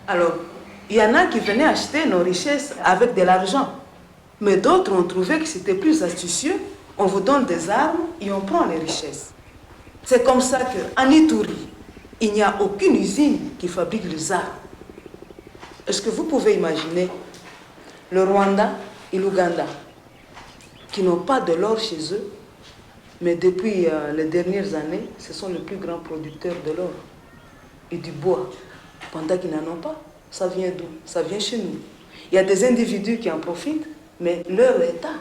Alors, il y en a qui venaient acheter nos richesses avec de l'argent, mais d'autres ont trouvé que c'était plus astucieux. On vous donne des armes et on prend les richesses. C'est comme ça qu'en Ituri, il n'y a aucune usine qui fabrique les armes. Est-ce que vous pouvez imaginer le Rwanda et l'Ouganda qui n'ont pas de l'or chez eux, mais depuis les dernières années, ce sont les plus grands producteurs de l'or et du bois. Pendant qu'ils n'en ont pas, ça vient d'où? Ça vient chez nous. Il y a des individus qui en profitent, mais leur État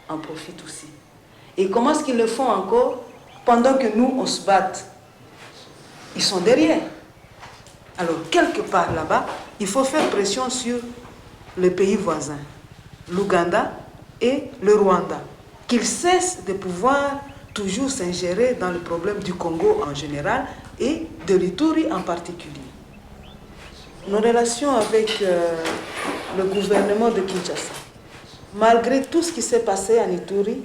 en profite aussi. Et comment est-ce qu'ils le font encore pendant que nous, on se batte ils sont derrière. Alors, quelque part là-bas, il faut faire pression sur les pays voisins, l'Ouganda et le Rwanda, qu'ils cessent de pouvoir toujours s'ingérer dans le problème du Congo en général et de l'Ituri en particulier. Nos relations avec le gouvernement de Kinshasa, malgré tout ce qui s'est passé en Ituri,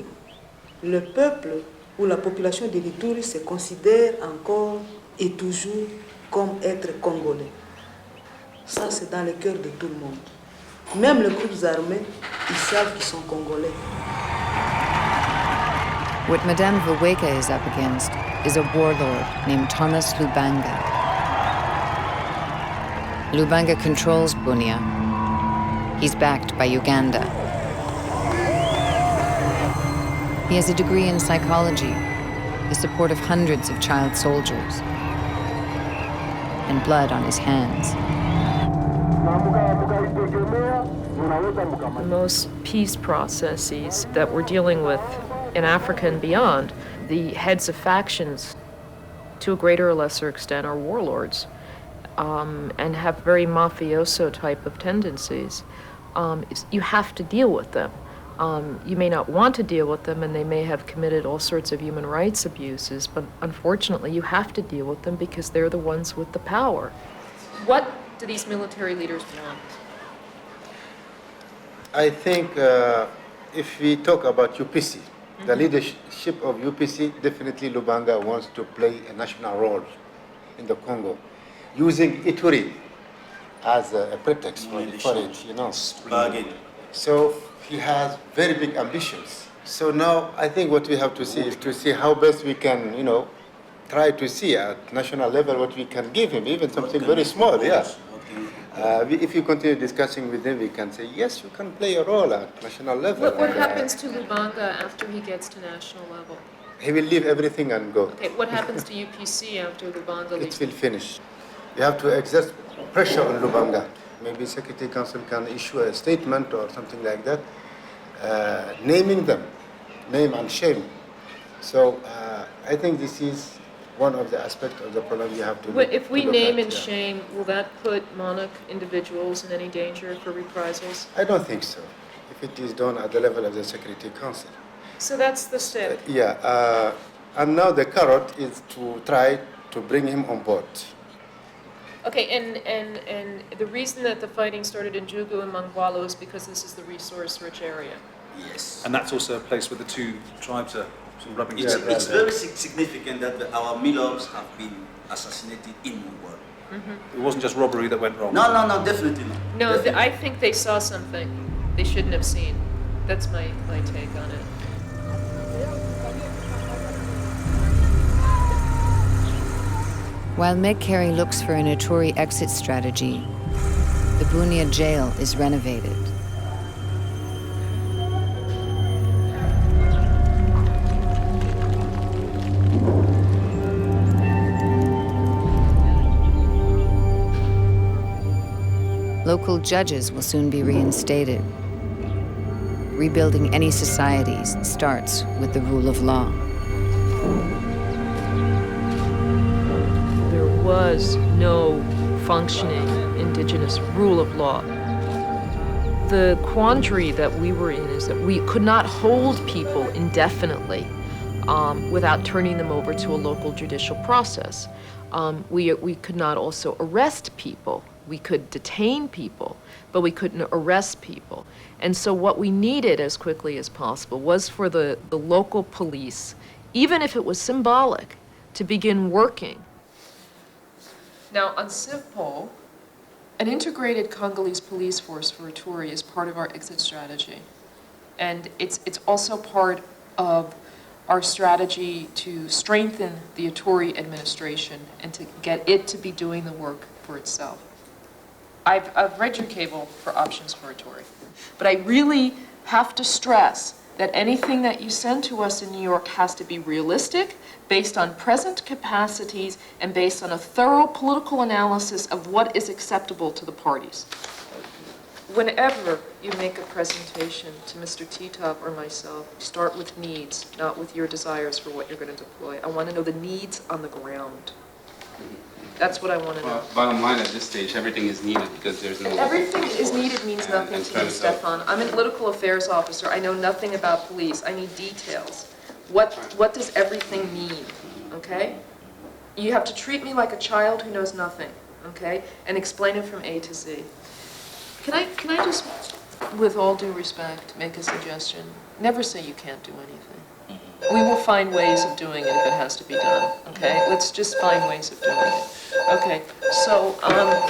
le peuple ou la population de l'Ituri se considère encore et toujours comme être congolais. Ça, c'est dans le cœur de tout le monde. Même les groupes armés, ils savent qu'ils sont congolais. What Madame Vaweka is up against is a warlord named Thomas Lubanga. Lubanga controls Bunia. He's backed by Uganda. He has a degree in psychology, the support of hundreds of child soldiers, and blood on his hands. Most peace processes that we're dealing with in Africa and beyond, the heads of factions, to a greater or lesser extent, are warlords and have very mafioso type of tendencies. You have to deal with them. You may not want to deal with them, and they may have committed all sorts of human rights abuses, but unfortunately you have to deal with them because they're the ones with the power. What do these military leaders want? I think if we talk about UPC, the leadership of UPC, definitely Lubanga wants to play a national role in the Congo, using Ituri as a pretext for it, you know. So he has very big ambitions. So now I think what we have to see is to see how best we can, you know, try to see at national level what we can give him, even something very small, yeah. If you continue discussing with him, we can say, yes, you can play a role at national level. What happens to Lubanga after he gets to national level? He will leave everything and go. Okay, what happens to UPC after Lubanga leaves? It will finish. You have to exert pressure on Lubanga. Maybe Secretary Council can issue a statement or something like that, naming them, name and shame. So I think this is one of the aspects of the problem you have to look at. If we name and shame, will that put MONUC individuals in any danger for reprisals? I don't think so, if it is done at the level of the Security Council. So that's the stick. Yeah, and now the carrot is to try to bring him on board. Okay, and the reason that the fighting started in Jugu and Mangwalo is because this is the resource-rich area. Yes. And that's also a place where the two tribes are sort of rubbing together. It's very significant that our manoeuvres have been assassinated in Mangwalo. It wasn't just robbery that went wrong. No, definitely not. No, definitely. I think they saw something they shouldn't have seen. That's my take on it. While Meg Carey looks for an Ituri exit strategy, the Bunia jail is renovated. Local judges will soon be reinstated. Rebuilding any societies starts with the rule of law. There was no functioning indigenous rule of law. The quandary that we were in is that we could not hold people indefinitely without turning them over to a local judicial process. We could not also arrest people. We could detain people, but we couldn't arrest people. And so what we needed as quickly as possible was for the local police, even if it was symbolic, to begin working. Now, on CivPol, an integrated Congolese police force for Ituri is part of our exit strategy. And it's also part of our strategy to strengthen the Ituri administration and to get it to be doing the work for itself. I've read your cable for options for Ituri, but I really have to stress that anything that you send to us in New York has to be realistic, based on present capacities, and based on a thorough political analysis of what is acceptable to the parties. Whenever you make a presentation to Mr. Titov or myself, start with needs, not with your desires for what you're going to deploy. I want to know the needs on the ground. That's what I want to know. Well, bottom line at this stage, everything is needed because there's no... Everything is needed means nothing to me, Stefan. I'm a political affairs officer. I know nothing about police. I need details. What does everything mean, okay? You have to treat me like a child who knows nothing, okay? And explain it from A to Z. Can I just, with all due respect, make a suggestion? Never say you can't do anything. We will find ways of doing it if it has to be done, okay? Let's just find ways of doing it. Okay, so, hello.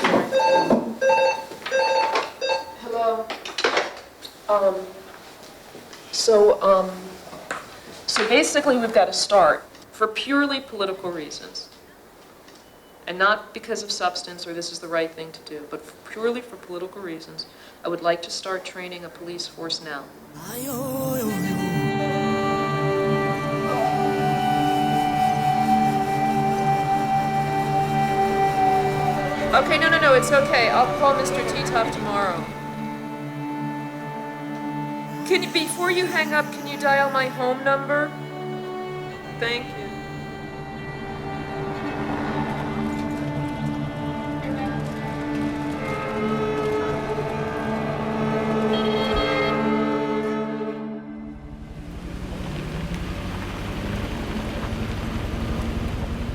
So basically we've got to start for purely political reasons. And not because of substance or this is the right thing to do, but purely for political reasons. I would like to start training a police force now. Okay, no, it's okay. I'll call Mr. Titov tomorrow. Before you hang up, can you dial my home number? Thank you.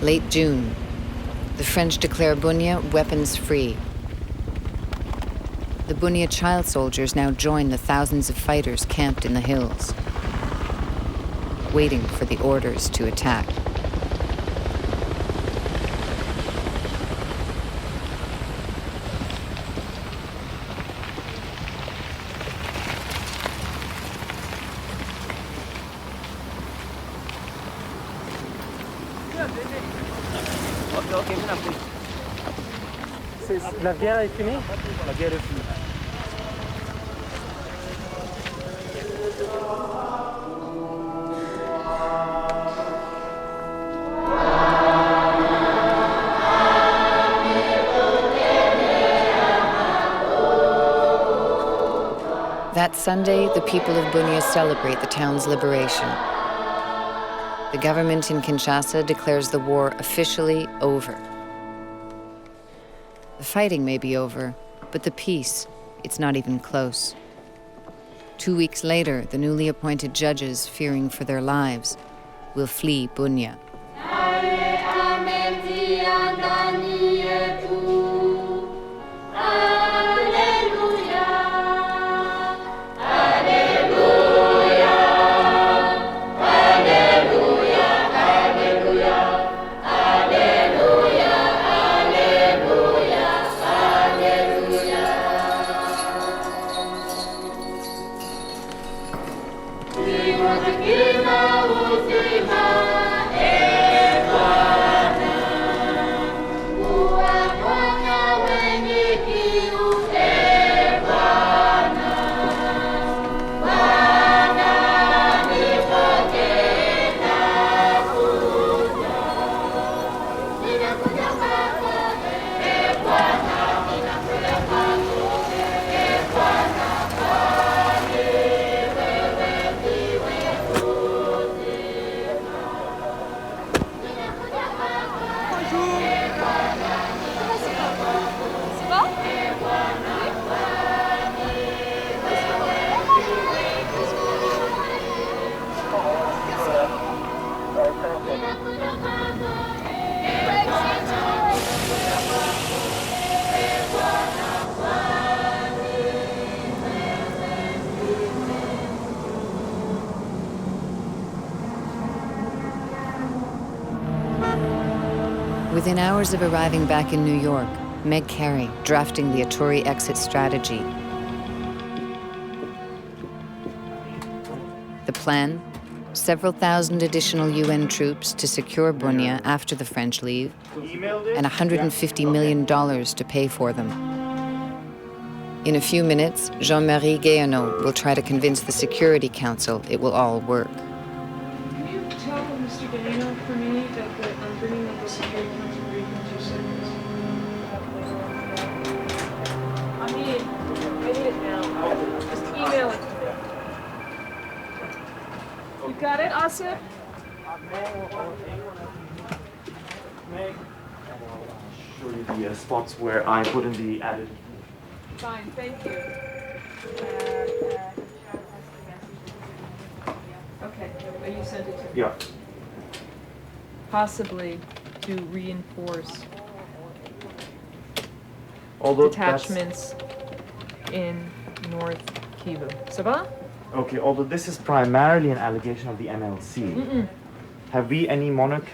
Late June. The French declare Bunia weapons-free. The Bunia child soldiers now join the thousands of fighters camped in the hills, waiting for the orders to attack. La guerre est finie? La guerre est finie. That Sunday, the people of Bunia celebrate the town's liberation. The government in Kinshasa declares the war officially over. The fighting may be over, but the peace, it's not even close. 2 weeks later, the newly appointed judges, fearing for their lives, will flee Bunia. Within hours of arriving back in New York, Meg Carey drafting the Ituri exit strategy. The plan? Several thousand additional UN troops to secure Bunia after the French leave, and $150 million to pay for them. In a few minutes, Jean-Marie Guéhenno will try to convince the Security Council it will all work. Can you tell Mr. Guéhenno for me that I'm bringing up the Security Council brief in 2 seconds? I need it now. Just email it to me. You got it, Asif? show you the spots where I put in the added. Fine, thank you. Okay, you sent it to me. Yeah. Possibly to reinforce Although detachments in North Kivu. Ça va? Okay, although this is primarily an allegation of the MLC, have we any monarch?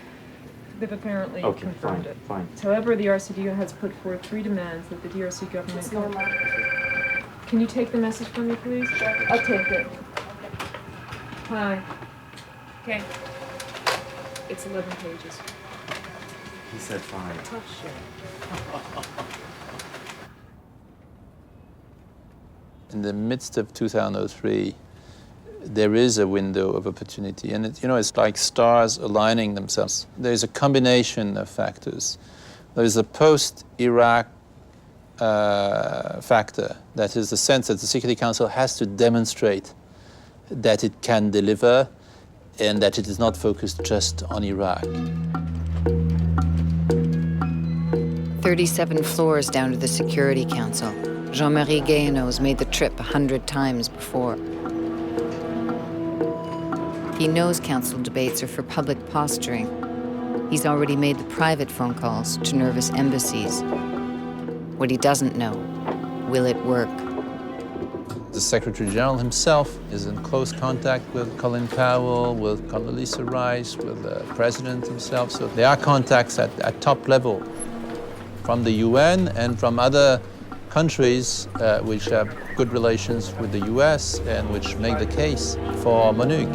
They've apparently Okay, confirmed fine, it. fine. However, the RCD has put forth 3 demands that the DRC government... Can you take the message from me, please? I'll take it. Hi. Okay. It's 11 pages. He said fine. Tough shit. In the midst of 2003, there is a window of opportunity, and it's like stars aligning themselves. There's a combination of factors. There's a post-Iraq factor, that is the sense that the Security Council has to demonstrate that it can deliver and that it is not focused just on Iraq. 37 floors down to the Security Council. Jean-Marie Guéhenno's made the trip 100 times before. He knows council debates are for public posturing. He's already made the private phone calls to nervous embassies. What he doesn't know, will it work? The Secretary General himself is in close contact with Colin Powell, with Condoleezza Rice, with the President himself. So there are contacts at top level from the UN and from other countries which have good relations with the US and which make the case for MONUC.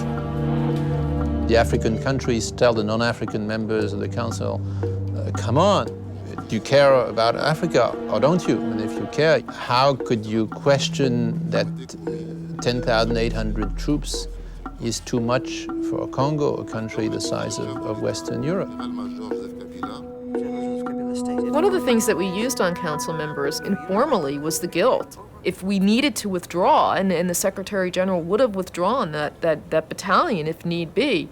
The African countries tell the non-African members of the Council, come on, do you care about Africa or don't you? And if you care, how could you question that 10,800 troops is too much for Congo, a country the size of Western Europe? One of the things that we used on council members informally was the guilt. If we needed to withdraw, and the Secretary General would have withdrawn that battalion if need be,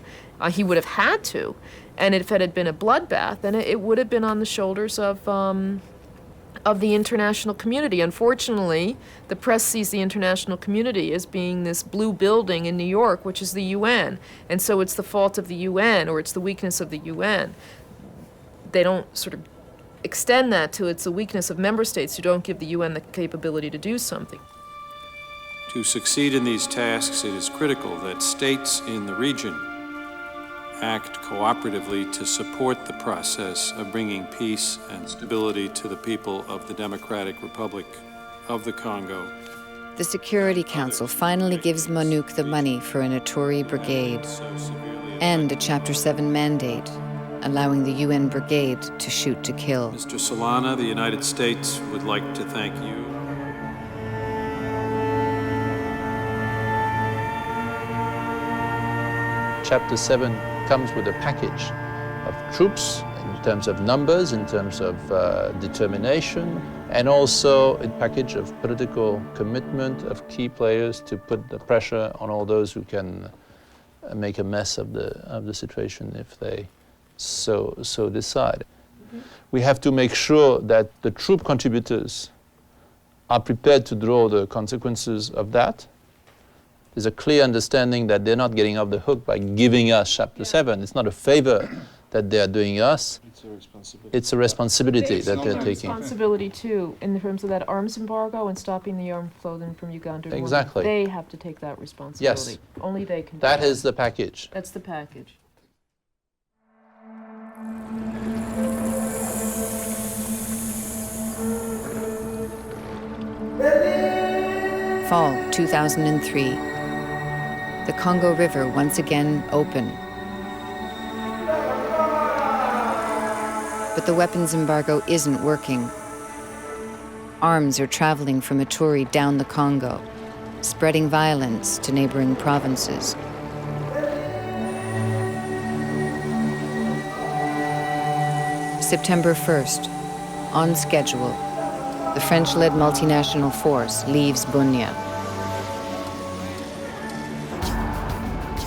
he would have had to. And if it had been a bloodbath, then it would have been on the shoulders of the international community. Unfortunately, the press sees the international community as being this blue building in New York, which is the UN. And so it's the fault of the UN, or it's the weakness of the UN. They don't sort of extend that to it's the weakness of member states who don't give the UN the capability to do something. To succeed in these tasks, it is critical that states in the region act cooperatively to support the process of bringing peace and stability to the people of the Democratic Republic of the Congo. The Security Council finally gives MONUC the money for an Ituri brigade and a Chapter 7 mandate, allowing the UN brigade to shoot to kill. Mr. Solana, the United States would like to thank you. Chapter 7 comes with a package of troops in terms of numbers, in terms of determination, and also a package of political commitment of key players to put the pressure on all those who can make a mess of the situation if they so decide. We have to make sure that the troop contributors are prepared to draw the consequences of that. There's a clear understanding that they're not getting off the hook by giving us Chapter 7. It's not a favor that they are doing us. It's a responsibility that they're taking. Responsibility too, in terms of that arms embargo and stopping the arms flow from Uganda. Exactly. They have to take that responsibility. Yes. Only they can do that. That is the package. That's the package. Fall 2003. The Congo River once again open. But the weapons embargo isn't working. Arms are traveling from Ituri down the Congo, spreading violence to neighboring provinces. September 1st, on schedule, the French-led multinational force leaves Bunia.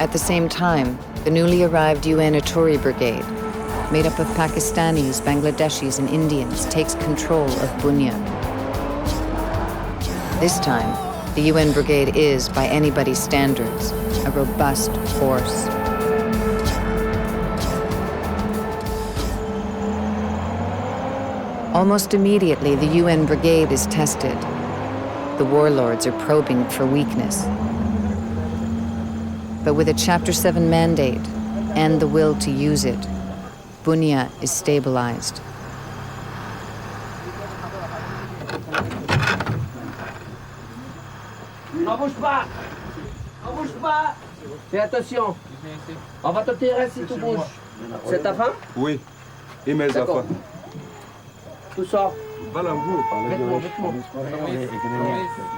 At the same time, the newly arrived UN Ituri Brigade, made up of Pakistanis, Bangladeshis, and Indians, takes control of Bunia. This time, the UN Brigade is, by anybody's standards, a robust force. Almost immediately, the UN Brigade is tested. The warlords are probing for weakness. But with a Chapter 7 mandate and the will to use it, Bunia is stabilized. Ne bouge pas! Ne bouge pas! Fais attention! On va te tirer si tu bouges. C'est ta femme? Oui. Et mes enfants. Tout sort. Voilà, vous. Vêtements.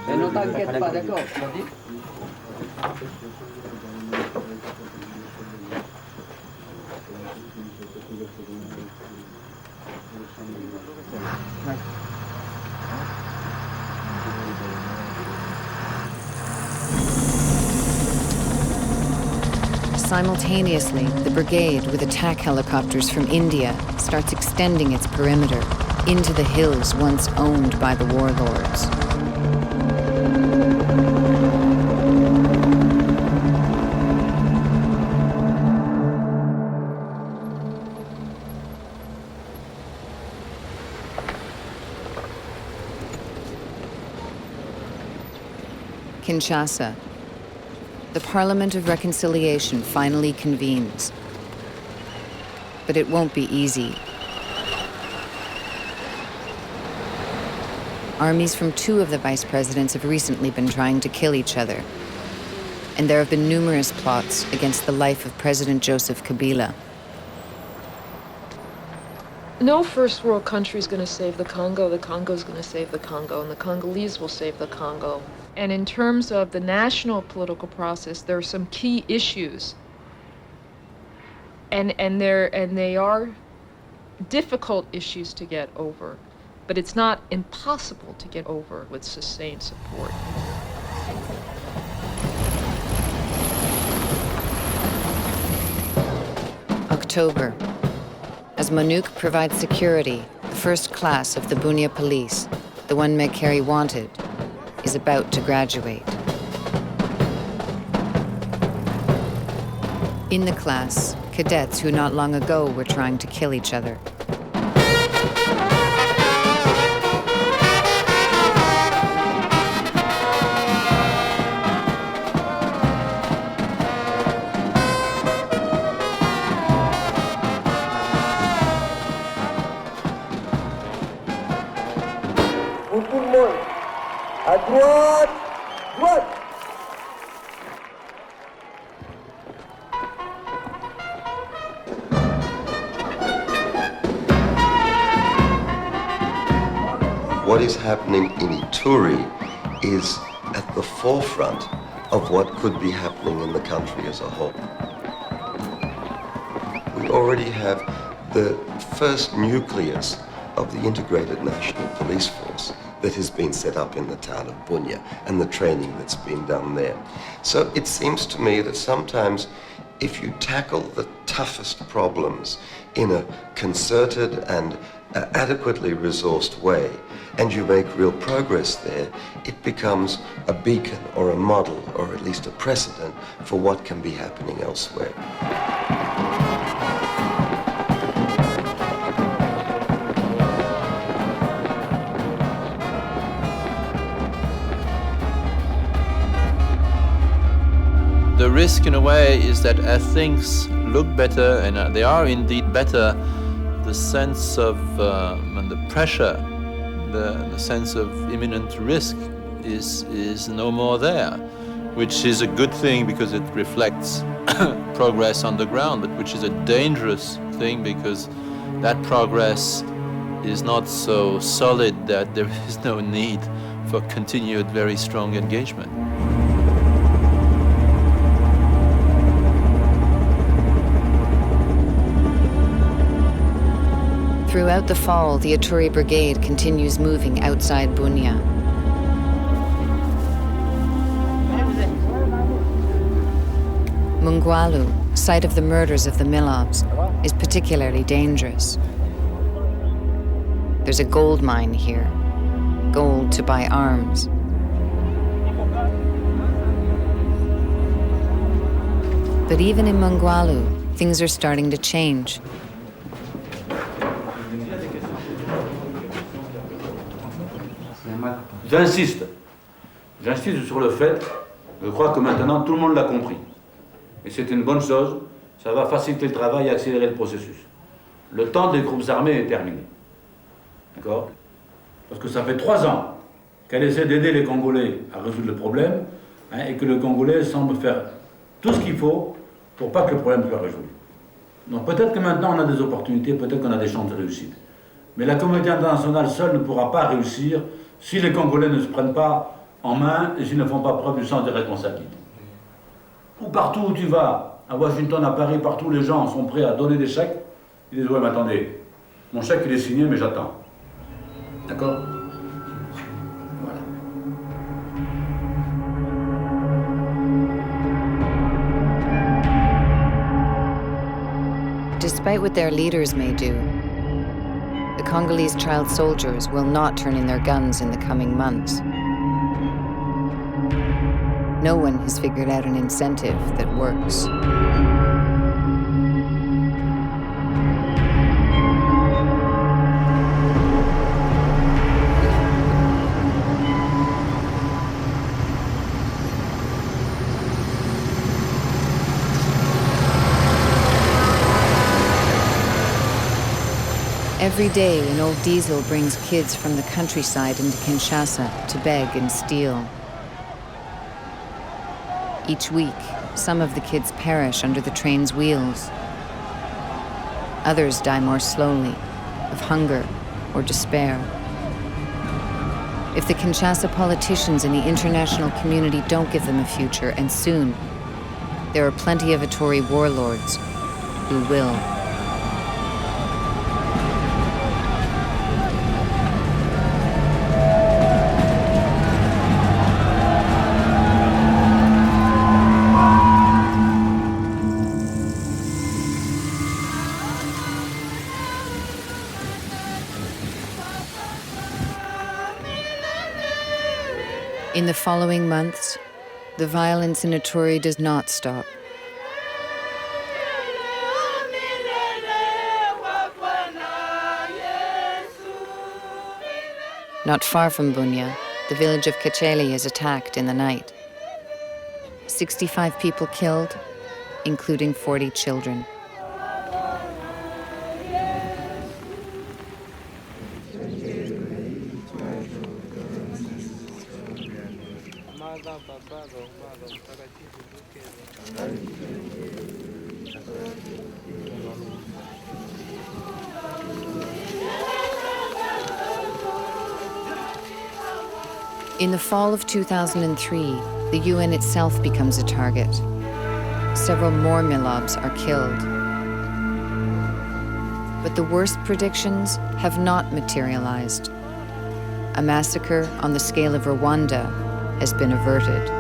Et ne t'inquiète pas, d'accord? Simultaneously, the brigade, with attack helicopters from India, starts extending its perimeter into the hills once owned by the warlords. Kinshasa. The Parliament of Reconciliation finally convenes. But it won't be easy. Armies from two of the vice presidents have recently been trying to kill each other. And there have been numerous plots against the life of President Joseph Kabila. No first world country is going to save the Congo. The Congo is going to save the Congo, and the Congolese will save the Congo. And in terms of the national political process, there are some key issues. And they are difficult issues to get over. But it's not impossible to get over with sustained support. October. As MONUC provides security, the first class of the Bunia police, the one Mekere wanted, is about to graduate. In the class, cadets who not long ago were trying to kill each other. What is happening in Ituri is at the forefront of what could be happening in the country as a whole. We already have the first nucleus of the integrated national police force that has been set up in the town of Bunia and the training that's been done there. So it seems to me that sometimes if you tackle the toughest problems in a concerted and adequately resourced way, and you make real progress there, it becomes a beacon or a model, or at least a precedent for what can be happening elsewhere. The risk, in a way, is that as things look better, and they are indeed better, the sense of and the pressure, the sense of imminent risk is no more there, which is a good thing because it reflects progress on the ground, but which is a dangerous thing because that progress is not so solid that there is no need for continued very strong engagement. Throughout the fall, the Ituri Brigade continues moving outside Bunia. Mungwalu, site of the murders of the manoeuvres, is particularly dangerous. There's a gold mine here, gold to buy arms. But even in Mongwalu, things are starting to change. J'insiste sur le fait, je crois que maintenant tout le monde l'a compris. Et c'est une bonne chose, ça va faciliter le travail et accélérer le processus. Le temps des groupes armés est terminé. D'accord? Parce que ça fait 3 ans qu'elle essaie d'aider les Congolais à résoudre le problème, hein, et que le Congolais semble faire tout ce qu'il faut pour pas que le problème soit résolu. Donc peut-être que maintenant on a des opportunités, peut-être qu'on a des chances de réussite. Mais la communauté internationale seule ne pourra pas réussir si les Congolais ne se prennent pas en main et s'ils ne font pas preuve du sens des responsabilités. Ou partout où tu vas, à Washington, à Paris, partout les gens sont prêts à donner des chèques. Ils disent, ouais, mais attendez, mon chèque il est signé, mais j'attends. D'accord? Voilà. Despite what their leaders may do, the Congolese child soldiers will not turn in their guns in the coming months. No one has figured out an incentive that works. Every day, an old diesel brings kids from the countryside into Kinshasa to beg and steal. Each week, some of the kids perish under the train's wheels. Others die more slowly, of hunger or despair. If the Kinshasa politicians and the international community don't give them a future, and soon, there are plenty of Ituri warlords who will. In the following months, the violence in Ituri does not stop. Not far from Bunia, the village of Kacheli is attacked in the night. 65 people killed, including 40 children. In the fall of 2003, the UN itself becomes a target. Several more manoeuvres are killed. But the worst predictions have not materialized. A massacre on the scale of Rwanda has been averted.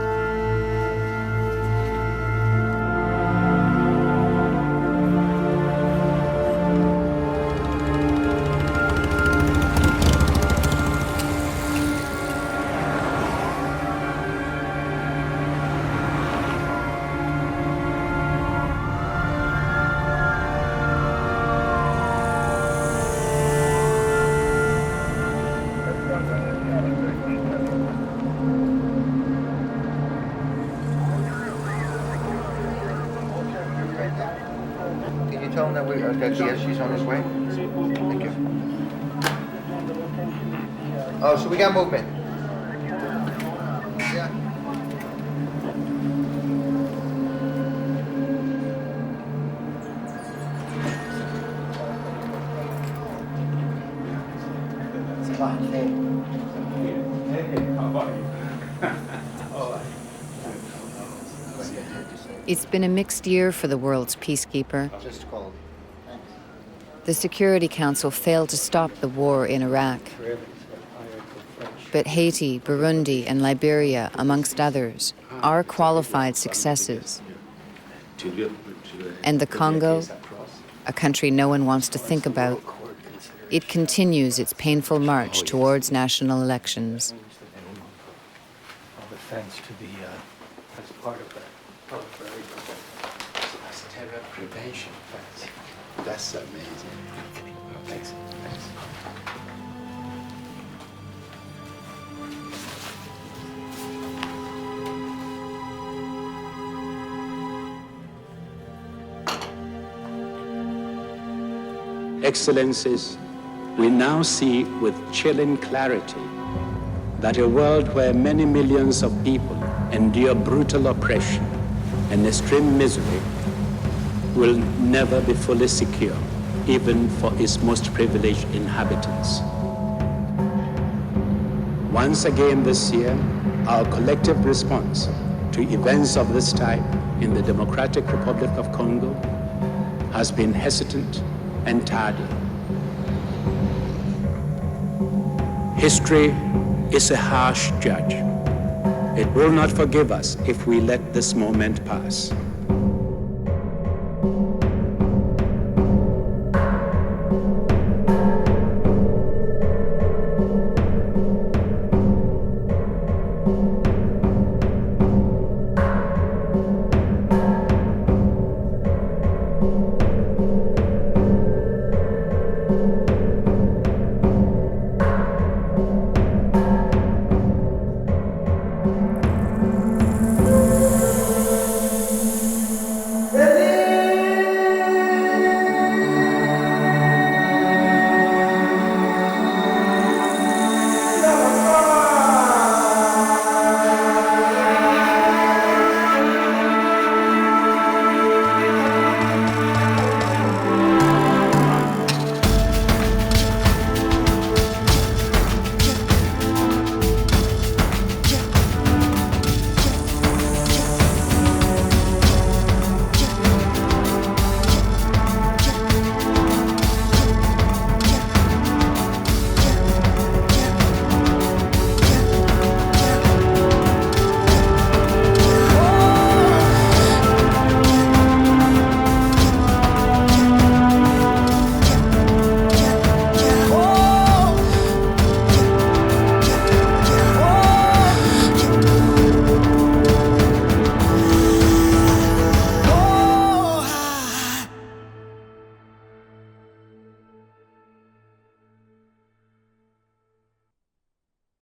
Tell him that she's on his way. Thank you. Oh, so we got movement. Yeah. It's been a mixed year for the world's peacekeeper. The Security Council failed to stop the war in Iraq. But Haiti, Burundi, and Liberia, amongst others, are qualified successes. And the Congo, a country no one wants to think about, it continues its painful march towards national elections. Thanks to the, as part of that. Oh, very good. That's terror prevention. That's amazing. Oh, thanks. Excellencies, we now see with chilling clarity that a world where many millions of people endure brutal oppression and extreme misery will never be fully secure, even for its most privileged inhabitants. Once again this year, our collective response to events of this type in the Democratic Republic of Congo has been hesitant and tardy. History is a harsh judge. It will not forgive us if we let this moment pass.